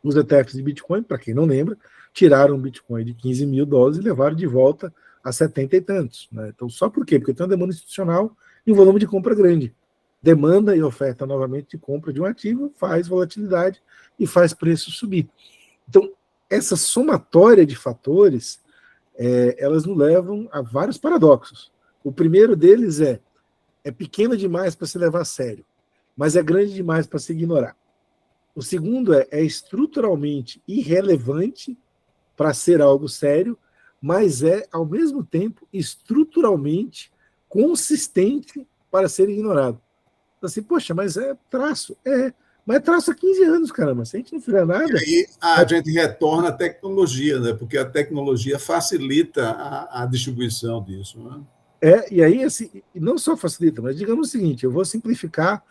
Os ETFs de Bitcoin, para quem não lembra, tiraram o Bitcoin de 15 mil dólares e levaram de volta a 70 e tantos. Né? Então, só por quê? Porque tem uma demanda institucional e um volume de compra grande. Demanda e oferta novamente de compra de um ativo faz volatilidade e faz preço subir. Então, essa somatória de fatores, elas nos levam a vários paradoxos. O primeiro deles é pequeno demais para se levar a sério, mas é grande demais para se ignorar. O segundo é estruturalmente irrelevante para ser algo sério, mas é, ao mesmo tempo, estruturalmente consistente para ser ignorado. Então, assim, poxa, mas é traço. Mas é traço há 15 anos, caramba. Se a gente não fizer nada... E aí a gente retorna à tecnologia, né? Porque a tecnologia facilita a distribuição disso. Né? E aí, assim, não só facilita, mas digamos o seguinte, eu vou simplificar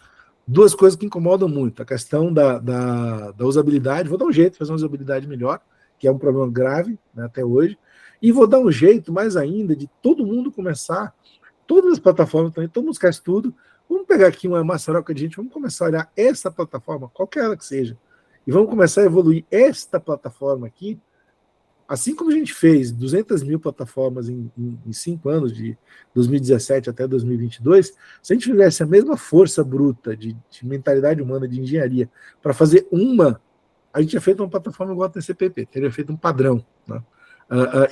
duas coisas que incomodam muito. A questão da usabilidade, vou dar um jeito de fazer uma usabilidade melhor, que é um problema grave, né, até hoje, e vou dar um jeito mais ainda de todo mundo começar, todas as plataformas também, todo mundo esquece tudo, vamos pegar aqui uma maçaroca de gente, vamos começar a olhar essa plataforma, qualquer ela que seja, e vamos começar a evoluir esta plataforma aqui, assim como a gente fez 200 mil plataformas em 5 anos, de 2017 até 2022, se a gente tivesse a mesma força bruta de mentalidade humana, de engenharia, para fazer a gente tinha feito uma plataforma igual a TCP/IP, teria feito um padrão. Né?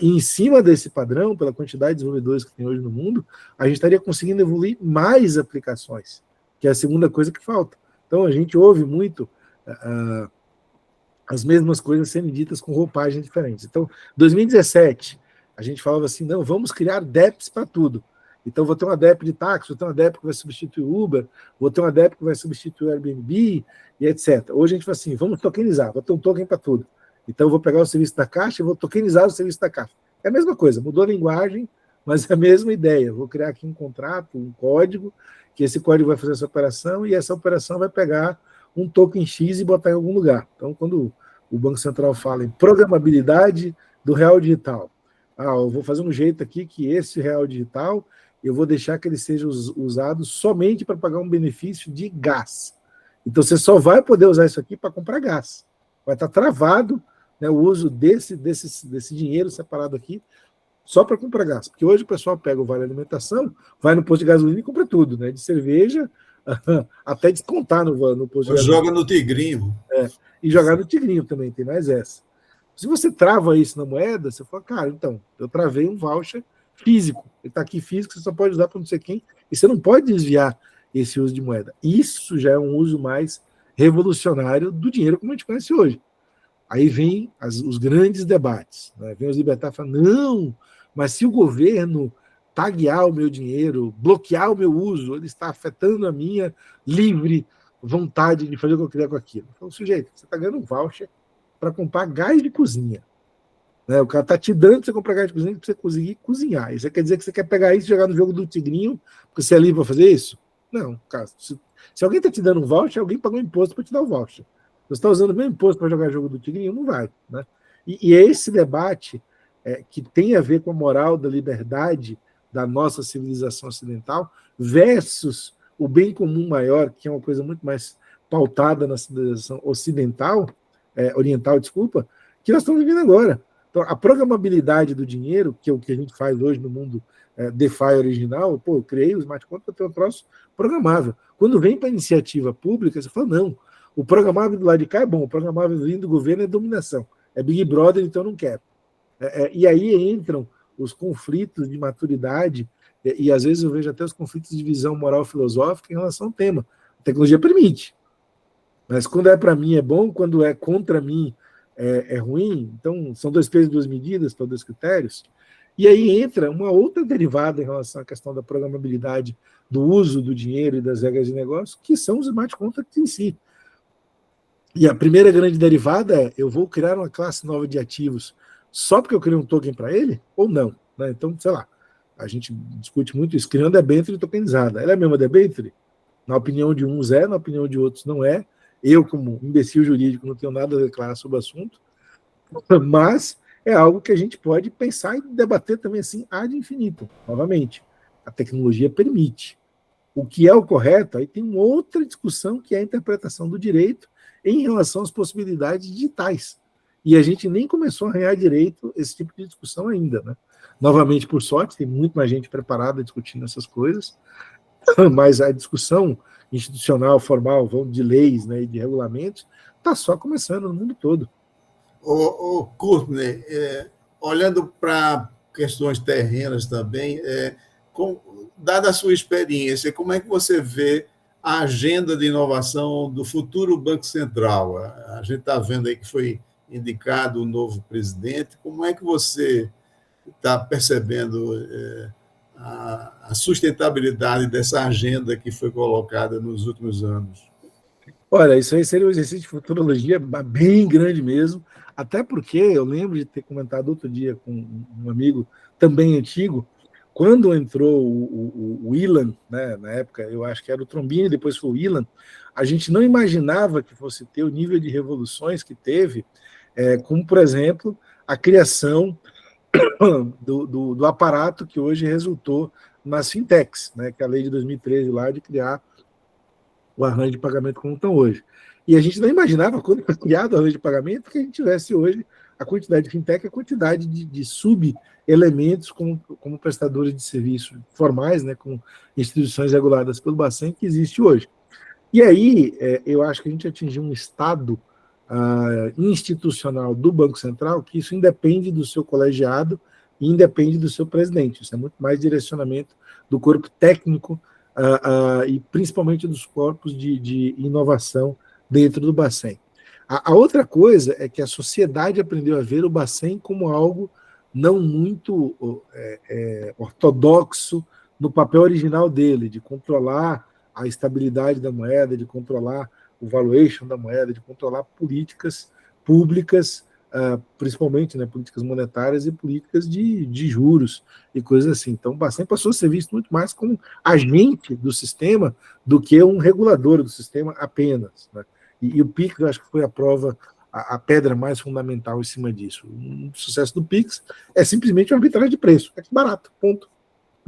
E em cima desse padrão, pela quantidade de desenvolvedores que tem hoje no mundo, a gente estaria conseguindo evoluir mais aplicações, que é a segunda coisa que falta. Então, a gente ouve muito... as mesmas coisas sendo ditas com roupagens diferentes. Então, 2017, a gente falava assim, não, vamos criar DEPs para tudo. Então, vou ter uma DEP de táxi, vou ter uma DEP que vai substituir o Uber, vou ter uma DEP que vai substituir o Airbnb, e etc. Hoje a gente fala assim, vamos tokenizar, vou ter um token para tudo. Então, eu vou pegar o serviço da Caixa e vou tokenizar o serviço da Caixa. É a mesma coisa, mudou a linguagem, mas é a mesma ideia. Vou criar aqui um contrato, um código, que esse código vai fazer essa operação, e essa operação vai pegar um token X e botar em algum lugar. Então, quando o Banco Central fala em programabilidade do real digital, eu vou fazer um jeito aqui que esse real digital eu vou deixar que ele seja usado somente para pagar um benefício de gás. Então, você só vai poder usar isso aqui para comprar gás. Vai estar travado, né, o uso desse dinheiro separado aqui só para comprar gás. Porque hoje o pessoal pega o vale alimentação, vai no posto de gasolina e compra tudo, né, de cerveja até descontar no posto de gasolina. Joga no Tigrinho. E jogar no Tigrinho também, tem mais essa. Se você trava isso na moeda, você fala, cara, então, eu travei um voucher físico. Ele está aqui físico, você só pode usar para não sei quem, e você não pode desviar esse uso de moeda. Isso já é um uso mais revolucionário do dinheiro como a gente conhece hoje. Aí vem os grandes debates. Né? Vem os libertários falando, não, mas se o governo taguear o meu dinheiro, bloquear o meu uso, ele está afetando a minha livre vontade de fazer o que eu quiser com aquilo. Então, sujeito, você está ganhando um voucher para comprar gás de cozinha. Né? O cara está te dando para você comprar gás de cozinha para você conseguir cozinhar. Isso quer dizer que você quer pegar isso e jogar no jogo do Tigrinho porque você é livre para fazer isso? Não, cara. Se alguém está te dando um voucher, alguém pagou um imposto para te dar o voucher. Você está usando o mesmo imposto para jogar jogo do Tigrinho? Não vai. Né? E é esse debate que tem a ver com a moral da liberdade da nossa civilização ocidental versus o bem comum maior, que é uma coisa muito mais pautada na civilização oriental, que nós estamos vivendo agora. Então, a programabilidade do dinheiro, que é o que a gente faz hoje no mundo DeFi original, eu criei o smart contract para ter um troço programável. Quando vem para a iniciativa pública, você fala, não, o programável do lado de cá é bom, o programável vindo do governo é dominação. É Big Brother, então eu não quero. E aí entram os conflitos de maturidade, e às vezes eu vejo até os conflitos de visão moral filosófica em relação ao tema. A tecnologia permite, mas quando é para mim é bom, quando é contra mim é ruim. Então, são 2 pesos e 2 medidas para 2 critérios. E aí entra uma outra derivada em relação à questão da programabilidade do uso do dinheiro e das regras de negócio, que são os smart contracts em si. E a primeira grande derivada é, eu vou criar uma classe nova de ativos só porque eu criei um token para ele, ou não? Né? Então, sei lá, a gente discute muito isso, criando debênture tokenizada. Ela é a mesma debênture? Na opinião de uns na opinião de outros não é. Eu, como imbecil jurídico, não tenho nada a declarar sobre o assunto, mas é algo que a gente pode pensar e debater também assim ad infinitum. Novamente, a tecnologia permite. O que é o correto, aí tem uma outra discussão que é a interpretação do direito em relação às possibilidades digitais. E a gente nem começou a arranhar direito esse tipo de discussão ainda. Né? Novamente, por sorte, tem muito mais gente preparada discutindo essas coisas, mas a discussão institucional, formal, de leis, né, e de regulamentos, está só começando no mundo todo. Courtney, olhando para questões terrenas também, dada a sua experiência, como é que você vê a agenda de inovação do futuro Banco Central? A gente está vendo aí que foi indicado o novo presidente. Como é que você está percebendo a sustentabilidade dessa agenda que foi colocada nos últimos anos? Olha, isso aí seria um exercício de futurologia bem grande mesmo, até porque eu lembro de ter comentado outro dia com um amigo também antigo, quando entrou o Ilan, né, na época, eu acho que era o Trombini, depois foi o Ilan, a gente não imaginava que fosse ter o nível de revoluções que teve, como, por exemplo, a criação do aparato que hoje resultou nas fintechs, né, que é a lei de 2013 lá de criar o arranjo de pagamento como estão hoje. E a gente não imaginava, quando foi criado o arranjo de pagamento, que a gente tivesse hoje a quantidade de fintech, a quantidade de sub-elementos como prestadores de serviços formais, né, com instituições reguladas pelo Bacen, que existe hoje. E aí, eu acho que a gente atingiu um estado institucional do Banco Central, que isso independe do seu colegiado e independe do seu presidente. Isso é muito mais direcionamento do corpo técnico e principalmente dos corpos de inovação dentro do Bacen. A outra coisa é que a sociedade aprendeu a ver o Bacen como algo não muito ortodoxo no papel original dele, de controlar a estabilidade da moeda, de controlar o valuation da moeda, de controlar políticas públicas, principalmente, né, políticas monetárias e políticas de juros e coisas assim. Então, o Bacen passou a ser visto muito mais como agente do sistema do que um regulador do sistema apenas, né? E o PIX, eu acho que foi a prova, a pedra mais fundamental em cima disso. O sucesso do PIX é simplesmente uma arbitragem de preço. É barato, ponto.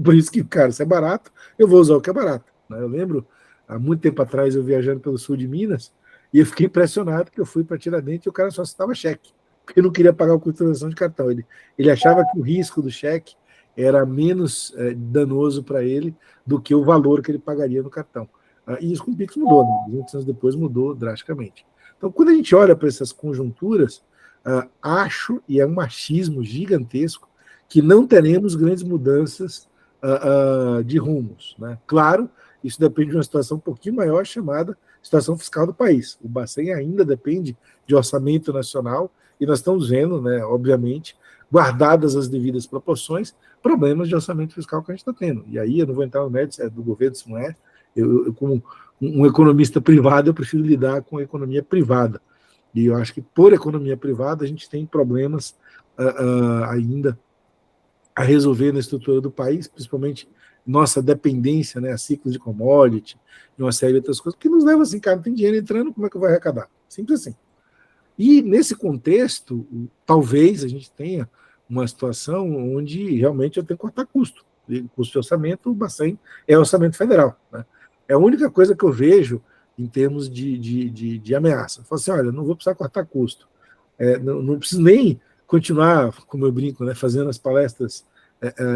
Por isso que, cara, se é barato, eu vou usar o que é barato, né? Eu lembro, há muito tempo atrás, eu viajando pelo sul de Minas, e eu fiquei impressionado que eu fui para Tiradentes e o cara só citava cheque, porque não queria pagar a utilização de cartão. Ele achava que o risco do cheque era menos danoso para ele do que o valor que ele pagaria no cartão. E isso com o Pix mudou, né? 200 anos depois mudou drasticamente. Então, quando a gente olha para essas conjunturas, acho, e é um machismo gigantesco, que não teremos grandes mudanças de rumos, né? Claro, isso depende de uma situação um pouquinho maior, chamada situação fiscal do país. O Bacen ainda depende de orçamento nacional, e nós estamos vendo, né, obviamente, guardadas as devidas proporções, problemas de orçamento fiscal que a gente está tendo. E aí eu não vou entrar no mérito se é do governo, se não é. Eu, como um economista privado, eu prefiro lidar com a economia privada. E eu acho que, por economia privada, a gente tem problemas ainda a resolver na estrutura do país, principalmente nossa dependência, né, a ciclos de commodity e uma série de outras coisas, que nos leva assim, cara, não tem dinheiro entrando, como é que eu vou arrecadar? Simples assim. E, nesse contexto, talvez a gente tenha uma situação onde realmente eu tenho que cortar custo. E custo de orçamento, o Bacen é orçamento federal, né? É a única coisa que eu vejo em termos de ameaça. Eu falo assim, olha, não vou precisar cortar custo. Não preciso nem continuar, como eu brinco, né, fazendo as palestras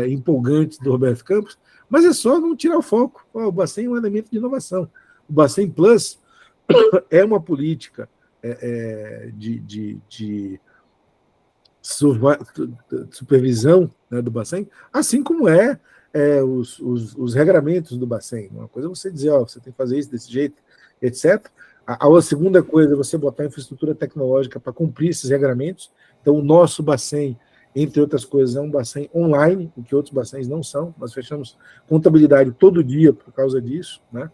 empolgantes do Roberto Campos, mas é só não tirar o foco. O Bacen é um elemento de inovação. O Bacen Plus é uma política de supervisão, né, do Bacen, assim como os regramentos do Bacen. Uma coisa é você dizer, você tem que fazer isso desse jeito, etc. A segunda coisa é você botar infraestrutura tecnológica para cumprir esses regramentos. Então, o nosso Bacen, entre outras coisas, é um Bacen online, o que outros Bacens não são. Nós fechamos contabilidade todo dia por causa disso, né?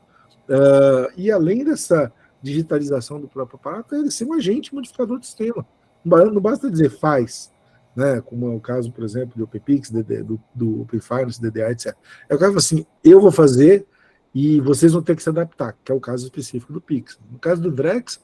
E além dessa digitalização do próprio aparato, ele ser um agente modificador do sistema. Não basta dizer faz, né? Como é o caso, por exemplo, do OpenPix, do Open Finance, DDA, etc. É o caso assim, eu vou fazer e vocês vão ter que se adaptar, que é o caso específico do Pix. No caso do Drex,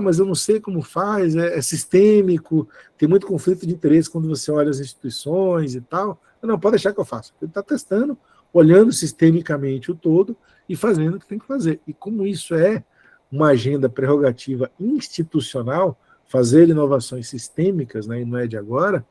mas eu não sei como faz, é sistêmico, tem muito conflito de interesse quando você olha as instituições e tal. Não, pode deixar que eu faço. Ele está testando, olhando sistemicamente o todo e fazendo o que tem que fazer. E como isso é uma agenda prerrogativa institucional, fazer inovações sistêmicas, né, e não é de agora,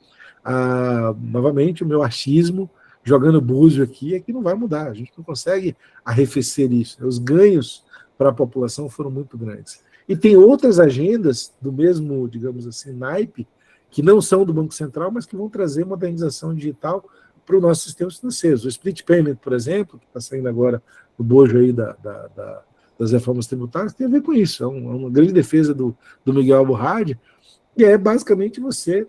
novamente o meu achismo, jogando búzio aqui, é que não vai mudar. A gente não consegue arrefecer isso. Os ganhos para a população foram muito grandes. E tem outras agendas do mesmo, digamos assim, naipe, que não são do Banco Central, mas que vão trazer modernização digital para o nosso sistema financeiro. O split payment, por exemplo, que está saindo agora do bojo aí das reformas tributárias, tem a ver com isso. É uma grande defesa do Miguel Albuharde, e é basicamente você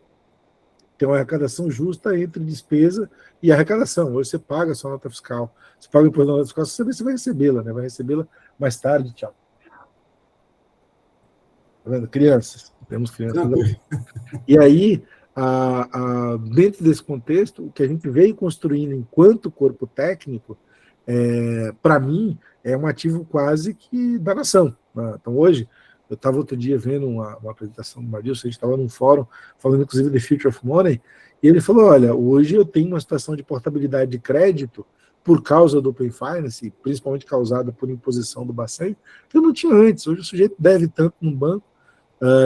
ter uma arrecadação justa entre despesa e arrecadação. Hoje você paga a sua nota fiscal, você paga o imposto da nota fiscal, você vai recebê-la, né? Vai recebê-la mais tarde, tchau. Tá vendo? Crianças, temos crianças. E aí, dentro desse contexto, o que a gente veio construindo enquanto corpo técnico, para mim, é um ativo quase que da nação, né? Então, hoje, eu estava outro dia vendo uma apresentação do Marilson, a gente estava num fórum, falando inclusive de Future of Money, e ele falou, olha, hoje eu tenho uma situação de portabilidade de crédito por causa do Open Finance, principalmente causada por imposição do Bacen, que eu não tinha antes. Hoje o sujeito deve tanto num banco,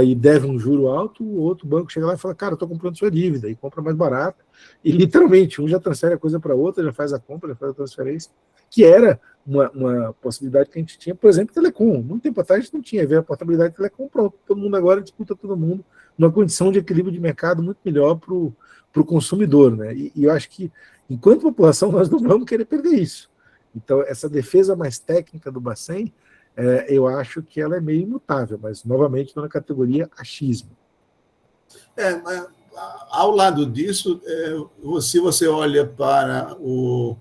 e deve um juro alto, o outro banco chega lá e fala, cara, eu estou comprando sua dívida, e compra mais barato, e literalmente, um já transfere a coisa para outra, já faz a compra, já faz a transferência, que era uma possibilidade que a gente tinha, por exemplo, telecom. Muito tempo atrás a gente não tinha, veio a portabilidade de telecom, pronto, todo mundo agora disputa todo mundo numa condição de equilíbrio de mercado muito melhor para o consumidor, né? E eu acho que, enquanto população, nós não vamos querer perder isso. Então, essa defesa mais técnica do Bacen, eu acho que ela é meio imutável, mas, novamente, estou na categoria achismo. ao lado disso, se você olha para o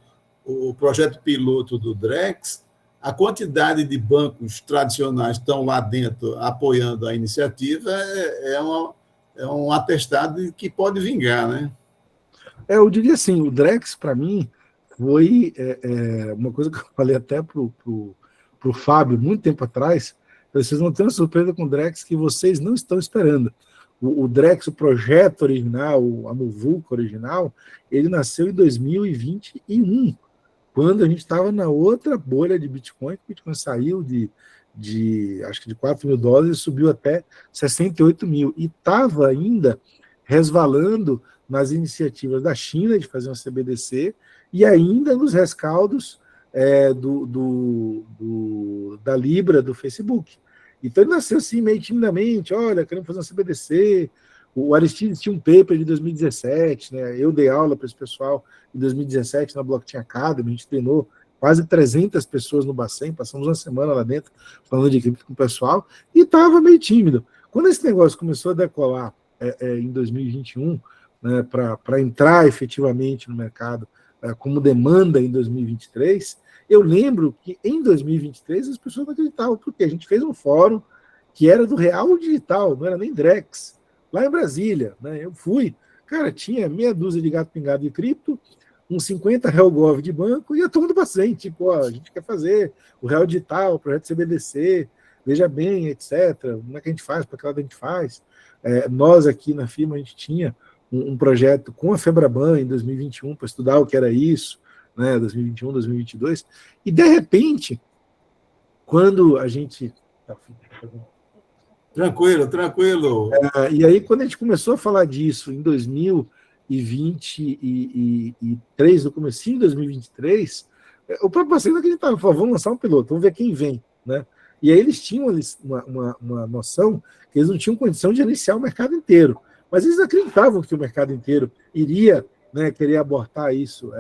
projeto piloto do Drex, a quantidade de bancos tradicionais que estão lá dentro apoiando a iniciativa é um atestado que pode vingar, né? Eu diria assim, o Drex, para mim, foi uma coisa que eu falei até para o Fábio, muito tempo atrás. Vocês vão ter uma surpresa com o Drex que vocês não estão esperando. O Drex, o projeto original, a Muvuca original, ele nasceu em 2021, quando a gente estava na outra bolha de Bitcoin, que o Bitcoin saiu acho que de $4.000 e subiu até 68 mil. E estava ainda resvalando nas iniciativas da China de fazer uma CBDC e ainda nos rescaldos da Libra do Facebook. Então ele nasceu assim meio timidamente, olha, queremos fazer uma CBDC. O Aristides tinha um paper de 2017, né? Eu dei aula para esse pessoal em 2017 na Blockchain Academy, a gente treinou quase 300 pessoas no Bacen, passamos uma semana lá dentro falando de cripto com o pessoal, e estava meio tímido. Quando esse negócio começou a decolar em 2021, né, para entrar efetivamente no mercado como demanda em 2023, eu lembro que em 2023 as pessoas não acreditavam, porque a gente fez um fórum que era do Real Digital, não era nem Drex, lá em Brasília, né? Eu fui, cara, tinha meia dúzia de gato pingado de cripto, uns 50 Helgov de banco e a turma do Bacen, tipo, ó, a gente quer fazer o Real Digital, o projeto CBDC, veja bem, etc. Como é que a gente faz, para que lado a gente faz? Nós aqui na firma, a gente tinha um projeto com a Febraban em 2021 para estudar o que era isso, né, 2021, 2022, e de repente, quando a gente... Tranquilo, tranquilo. E aí, quando a gente começou a falar disso em 2023, no comecinho de 2023, o próprio Bacen não acreditava, falou, vamos lançar um piloto, vamos ver quem vem, né? E aí eles tinham uma noção que eles não tinham condição de iniciar o mercado inteiro, mas eles acreditavam que o mercado inteiro iria, né, querer abordar isso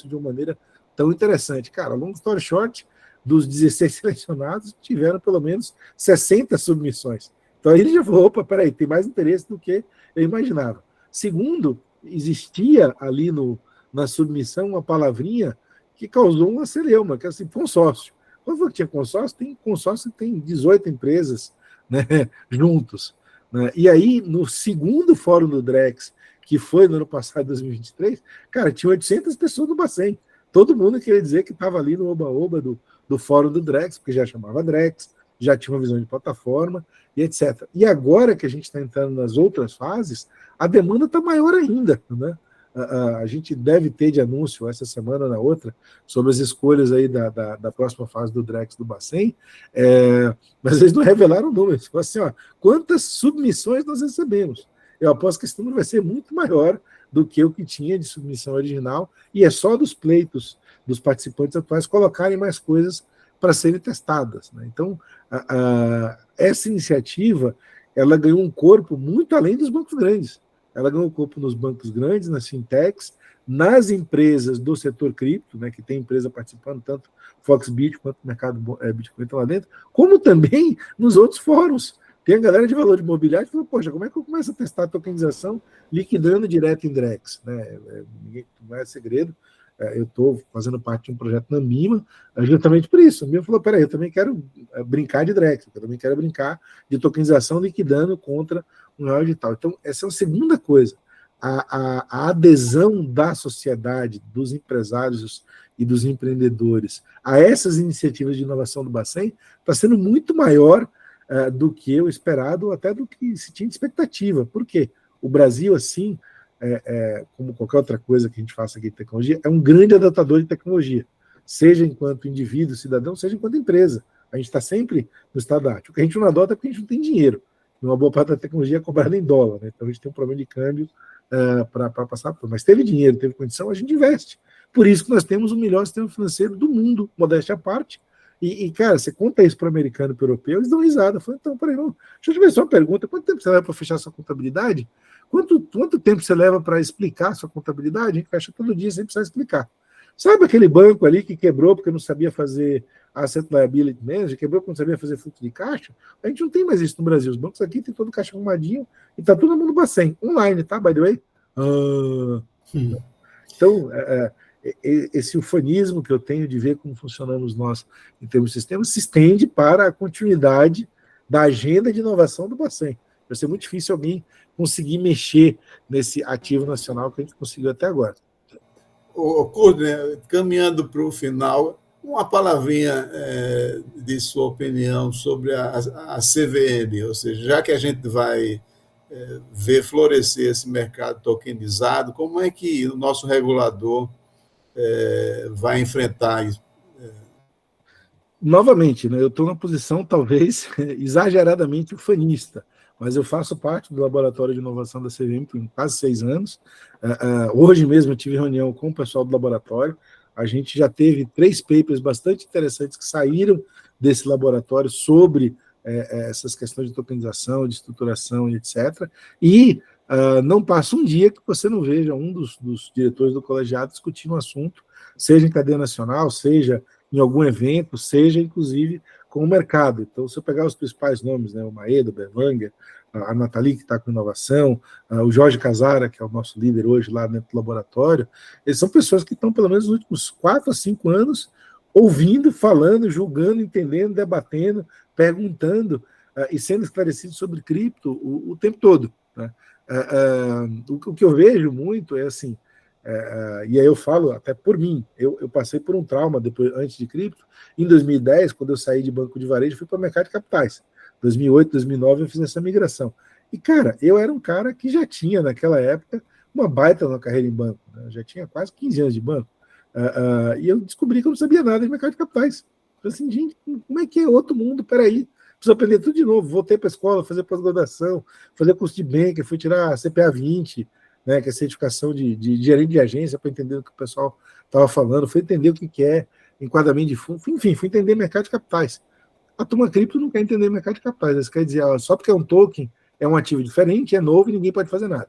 de uma maneira tão interessante. Cara, long story short, dos 16 selecionados, tiveram pelo menos 60 submissões. Então aí ele já falou, opa, peraí, tem mais interesse do que eu imaginava. Segundo, existia ali na submissão uma palavrinha que causou uma celeuma, que é assim, consórcio. Quando falou que tinha consórcio que tem 18 empresas, né, juntos. Né? E aí, no segundo fórum do Drex, que foi no ano passado, 2023, cara, tinha 800 pessoas no Bacen. Todo mundo queria dizer que estava ali no oba-oba do fórum do Drex, porque já chamava Drex, já tinha uma visão de plataforma, e etc. E agora que a gente está entrando nas outras fases, a demanda está maior ainda, né? A gente deve ter de anúncio essa semana ou na outra sobre as escolhas aí da próxima fase do Drex do Bacen, mas eles não revelaram números. Falaram assim, ó, quantas submissões nós recebemos? Eu aposto que esse número vai ser muito maior do que o que tinha de submissão original, e é só dos pleitos dos participantes atuais colocarem mais coisas para serem testadas. Né? Então, essa iniciativa ela ganhou um corpo muito além dos bancos grandes. Ela ganhou corpo nos bancos grandes, nas fintechs, nas empresas do setor cripto, né, que tem empresa participando, tanto Foxbit quanto o mercado Bitcoin está lá dentro, como também nos outros fóruns. Tem a galera de valor imobiliário que falou, poxa, como é que eu começo a testar a tokenização liquidando direto em Drex? Né? Não é segredo. Eu estou fazendo parte de um projeto na Mima, justamente por isso. A Mima falou, peraí, eu também quero brincar de Drex, eu também quero brincar de tokenização liquidando contra um real digital. Então, essa é a segunda coisa. A adesão da sociedade, dos empresários e dos empreendedores a essas iniciativas de inovação do Bacen está sendo muito maior do que o esperado, até do que se tinha de expectativa. Por quê? O Brasil, assim, como qualquer outra coisa que a gente faça aqui de tecnologia, é um grande adaptador de tecnologia, seja enquanto indivíduo, cidadão, seja enquanto empresa. A gente está sempre no estado da arte. O que a gente não adota é porque a gente não tem dinheiro. E uma boa parte da tecnologia é cobrada em dólar, né? Então a gente tem um problema de câmbio para passar por. Mas teve dinheiro, teve condição, a gente investe. Por isso que nós temos o melhor sistema financeiro do mundo, modéstia à parte. E cara, você conta isso para o americano e para o europeu, eles dão risada. Falam, então, peraí, não. Deixa eu te ver só uma pergunta: quanto tempo você leva para fechar sua contabilidade? Quanto tempo você leva para explicar sua contabilidade? A gente fecha todo dia sem precisar explicar. Sabe aquele banco ali que quebrou porque não sabia fazer Asset Liability Manager, quebrou quando sabia fazer fluxo de caixa. A gente não tem mais isso no Brasil. Os bancos aqui tem todo o caixa arrumadinho e está todo mundo Bacen. Online, tá? By the way. Então, esse ufanismo que eu tenho de ver como funcionamos nós em termos de sistema se estende para a continuidade da agenda de inovação do Bacen. Vai ser muito difícil alguém conseguir mexer nesse ativo nacional que a gente conseguiu até agora. Courtney, caminhando para o final, uma palavrinha de sua opinião sobre a CVM, ou seja, já que a gente vai ver florescer esse mercado tokenizado, como é que o nosso regulador vai enfrentar isso? Novamente, né, eu estou na posição talvez exageradamente ufanista, mas eu faço parte do Laboratório de Inovação da CVM por quase 6 anos. Hoje mesmo eu tive reunião com o pessoal do laboratório. A gente já teve 3 papers bastante interessantes que saíram desse laboratório sobre essas questões de tokenização, de estruturação e etc. E não passa um dia que você não veja um dos diretores do colegiado discutindo um assunto, seja em cadeia nacional, seja em algum evento, seja inclusive com o mercado. Então, se eu pegar os principais nomes, né, o Maeda, o Berwanger, a Nathalie, que está com inovação, o Jorge Casara, que é o nosso líder hoje lá dentro do laboratório, eles são pessoas que estão, pelo menos nos últimos 4 a 5 anos, ouvindo, falando, julgando, entendendo, debatendo, perguntando e sendo esclarecidos sobre cripto o tempo todo. Né? O que eu vejo muito é assim, e aí eu falo até por mim, eu passei por um trauma depois, antes de cripto. Em 2010, quando eu saí de banco de varejo, fui para o mercado de capitais. 2008, 2009 eu fiz essa migração. E, cara, eu era um cara que já tinha, naquela época, uma baita na carreira em banco. Né? Eu já tinha quase 15 anos de banco. E eu descobri que eu não sabia nada de mercado de capitais. Falei assim, gente, como é que é outro mundo? Peraí, preciso aprender tudo de novo. Voltei para a escola, fazer pós-graduação, fazer curso de banking, fui tirar CPA 20, né, que é a certificação de gerente de agência, para entender o que o pessoal estava falando, fui entender o que é enquadramento de fundo, enfim, fui entender mercado de capitais. A turma cripto não quer entender mercado de capitais, eles querem dizer, só porque é um token, é um ativo diferente, é novo e ninguém pode fazer nada.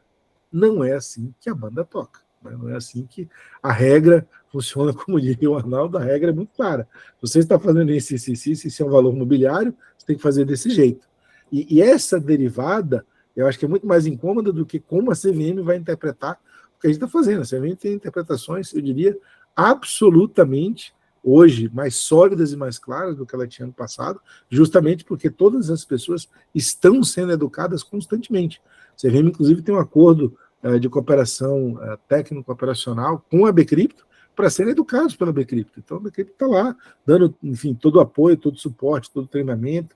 Não é assim que a banda toca. Né? Não é assim que a regra funciona, como diria o Arnaldo, a regra é muito clara. Se você está fazendo esse é um valor mobiliário, você tem que fazer desse jeito. E essa derivada, eu acho que é muito mais incômoda do que como a CVM vai interpretar o que a gente está fazendo. A CVM tem interpretações, eu diria, absolutamente, hoje, mais sólidas e mais claras do que ela tinha no passado, justamente porque todas as pessoas estão sendo educadas constantemente. A CVM, inclusive, tem um acordo de cooperação técnico-operacional com a Bcrypto para serem educados pela Bcrypto. Então, a Bcrypto está lá, dando, enfim, todo o apoio, todo o suporte, todo o treinamento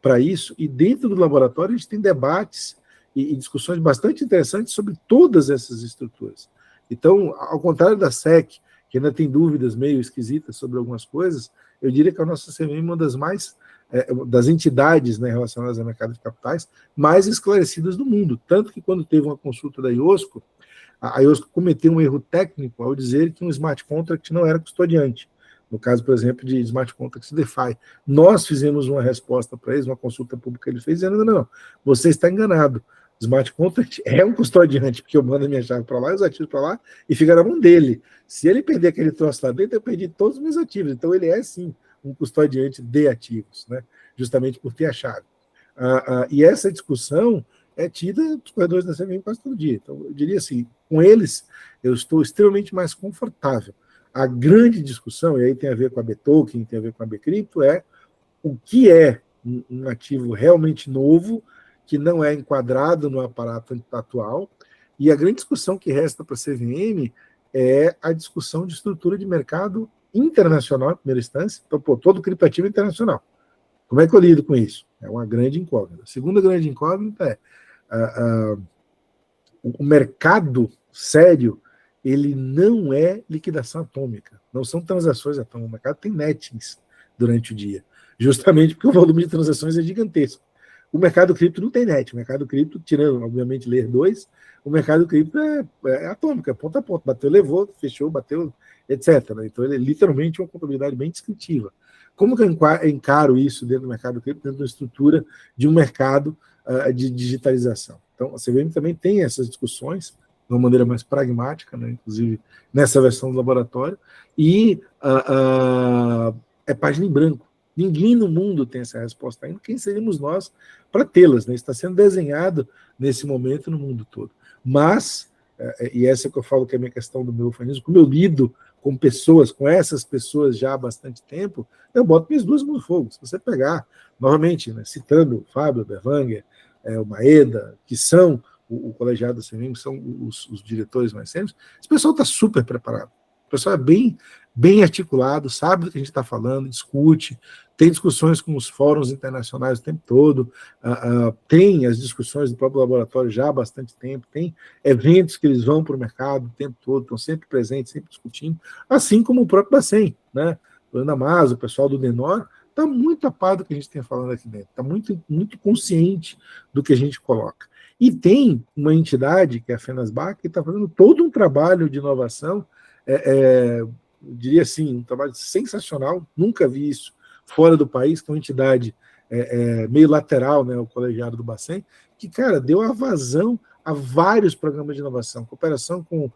para isso. E dentro do laboratório, a gente tem debates e discussões bastante interessantes sobre todas essas estruturas. Então, ao contrário da SEC, que ainda tem dúvidas meio esquisitas sobre algumas coisas, eu diria que a nossa CVM é uma das mais das entidades, né, relacionadas ao mercado de capitais mais esclarecidas do mundo. Tanto que quando teve uma consulta da IOSCO, a IOSCO cometeu um erro técnico ao dizer que um smart contract não era custodiante. No caso, por exemplo, de smart contracts DeFi. Nós fizemos uma resposta para eles, uma consulta pública que eles fez, dizendo, não, você está enganado. Smart contract é um custodiante, porque eu mando a minha chave para lá, os ativos para lá, e fica na mão dele. Se ele perder aquele troço lá dentro, eu perdi todos os meus ativos. Então, ele é, sim, um custodiante de ativos, né? Justamente por ter a chave. E essa discussão é tida nos corredores da CVM quase todo dia. Então, eu diria assim, com eles, eu estou extremamente mais confortável. A grande discussão, e aí tem a ver com a Btoken, tem a ver com a Bcrypto, é o que é um ativo realmente novo, que não é enquadrado no aparato atual, e a grande discussão que resta para a CVM é a discussão de estrutura de mercado internacional, em primeira instância. Então, todo criptativo é internacional. Como é que eu lido com isso? É uma grande incógnita. A segunda grande incógnita é o mercado sério, ele não é liquidação atômica, não são transações atômicas. O mercado tem nettings durante o dia, justamente porque o volume de transações é gigantesco. O mercado cripto não tem net. O mercado cripto, tirando, obviamente, Layer 2, o mercado cripto é atômico, é ponto a ponto. Bateu, levou, fechou, bateu, etc. Então, ele é literalmente uma contabilidade bem descritiva. Como que eu encaro isso dentro do mercado cripto, dentro da estrutura de um mercado de digitalização? Então, a CVM também tem essas discussões de uma maneira mais pragmática, né, inclusive nessa versão do laboratório, e é página em branco. Ninguém no mundo tem essa resposta ainda. Quem seríamos nós para tê-las? Né? Está sendo desenhado nesse momento no mundo todo. Mas, e essa é que eu falo que é a minha questão do meu ufanismo, como eu lido com pessoas, com essas pessoas já há bastante tempo, eu boto minhas duas mãos no fogo. Se você pegar, novamente, né, citando o Fábio Berwanger, o Maeda, que são o colegiado da CNM, que são os diretores mais sérios, esse pessoal está super preparado. O pessoal é bem articulado, sabe do que a gente está falando, discute, tem discussões com os fóruns internacionais o tempo todo, tem as discussões do próprio laboratório já há bastante tempo, tem eventos que eles vão para o mercado o tempo todo, estão sempre presentes, sempre discutindo, assim como o próprio Bacen, né? O Andamás, o pessoal do Denor, está muito a par do que a gente tem falando aqui dentro, está muito consciente do que a gente coloca. E tem uma entidade, que é a FENASBAC, que está fazendo todo um trabalho de inovação, eu diria assim, um trabalho sensacional, nunca vi isso fora do país, que é uma entidade meio lateral, né, o colegiado do Bacen, que, cara, deu a vazão a vários programas de inovação, cooperação com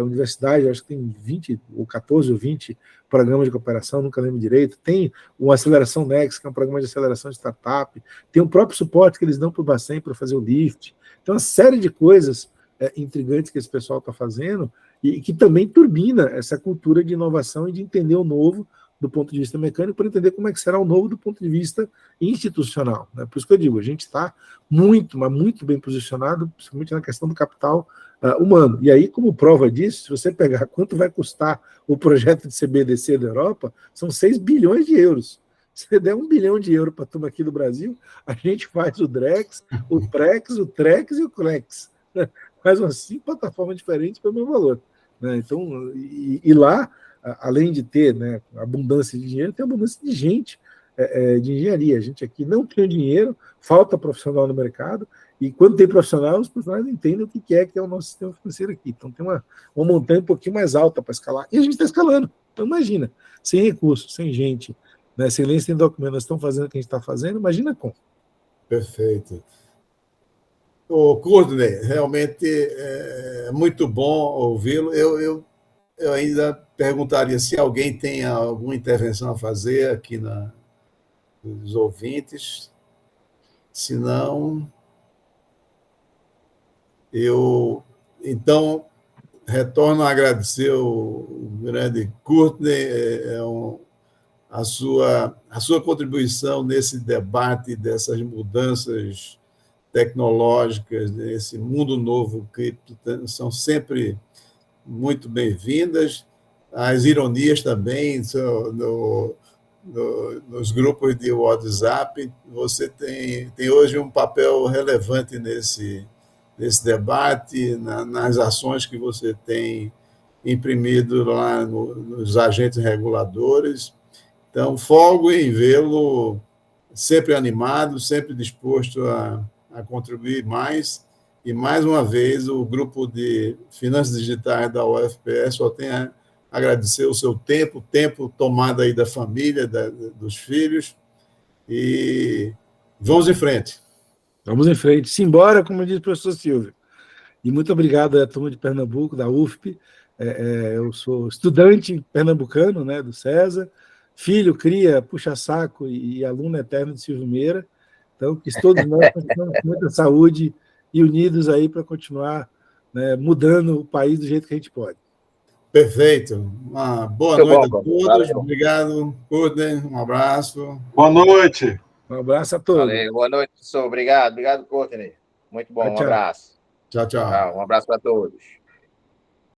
universidade, acho que tem 20, ou 14 ou 20 programas de cooperação, nunca lembro direito, tem o Aceleração Next, que é um programa de aceleração de startup, tem o próprio suporte que eles dão para o Bacen para fazer o Lift, então uma série de coisas intrigantes que esse pessoal está fazendo, e que também turbina essa cultura de inovação e de entender o novo do ponto de vista mecânico, para entender como é que será o novo do ponto de vista institucional. Né? Por isso que eu digo, a gente está muito bem posicionado, principalmente na questão do capital humano. E aí, como prova disso, se você pegar quanto vai custar o projeto de CBDC da Europa, são 6 bilhões de euros. Se você der 1 bilhão de euros para a turma aqui do Brasil, a gente faz o Drex, o Prex, o Trex e o Clex. Faz umas 5 plataformas diferentes pelo mesmo valor. Né? Então, e lá, além de ter, né, abundância de dinheiro, tem abundância de gente de engenharia. A gente aqui não tem dinheiro, falta profissional no mercado, e quando tem profissional, os profissionais entendem o que é o nosso sistema financeiro aqui. Então tem uma montanha um pouquinho mais alta para escalar, e a gente está escalando. Então imagina, sem recursos, sem gente, né, sem lei, sem documento, nós estamos fazendo o que a gente está fazendo, imagina como. Perfeito. O Courtney, realmente é muito bom ouvi-lo. Eu ainda perguntaria se alguém tem alguma intervenção a fazer aqui nos ouvintes. Se não, eu então retorno a agradecer o grande Courtney, a sua contribuição nesse debate dessas mudanças tecnológicas, nesse mundo novo cripto, são sempre muito bem-vindas. As ironias também nos grupos de WhatsApp. Você tem hoje um papel relevante nesse debate, nas ações que você tem imprimido lá nos agentes reguladores. Então, folgo em vê-lo sempre animado, sempre disposto a contribuir mais, e mais uma vez o grupo de Finanças Digitais da UFPE só tem a agradecer o seu tempo tomado aí da família, dos filhos, e vamos em frente. Vamos em frente, simbora, como diz o professor Silvio. E muito obrigado à turma de Pernambuco, da UFP. Eu sou estudante pernambucano, né, do César, filho, cria, puxa-saco e aluno eterno de Silvio Meira. Então, que todos nós tenhamos muita saúde e unidos aí para continuar, né, mudando o país do jeito que a gente pode. Perfeito. Uma boa noite a todos. Valeu. Obrigado, Courtney. Um abraço. Boa noite. Um abraço a todos. Valeu. Boa noite, professor. Obrigado, Courtney. Muito bom. Um abraço. Tchau. Um abraço para todos.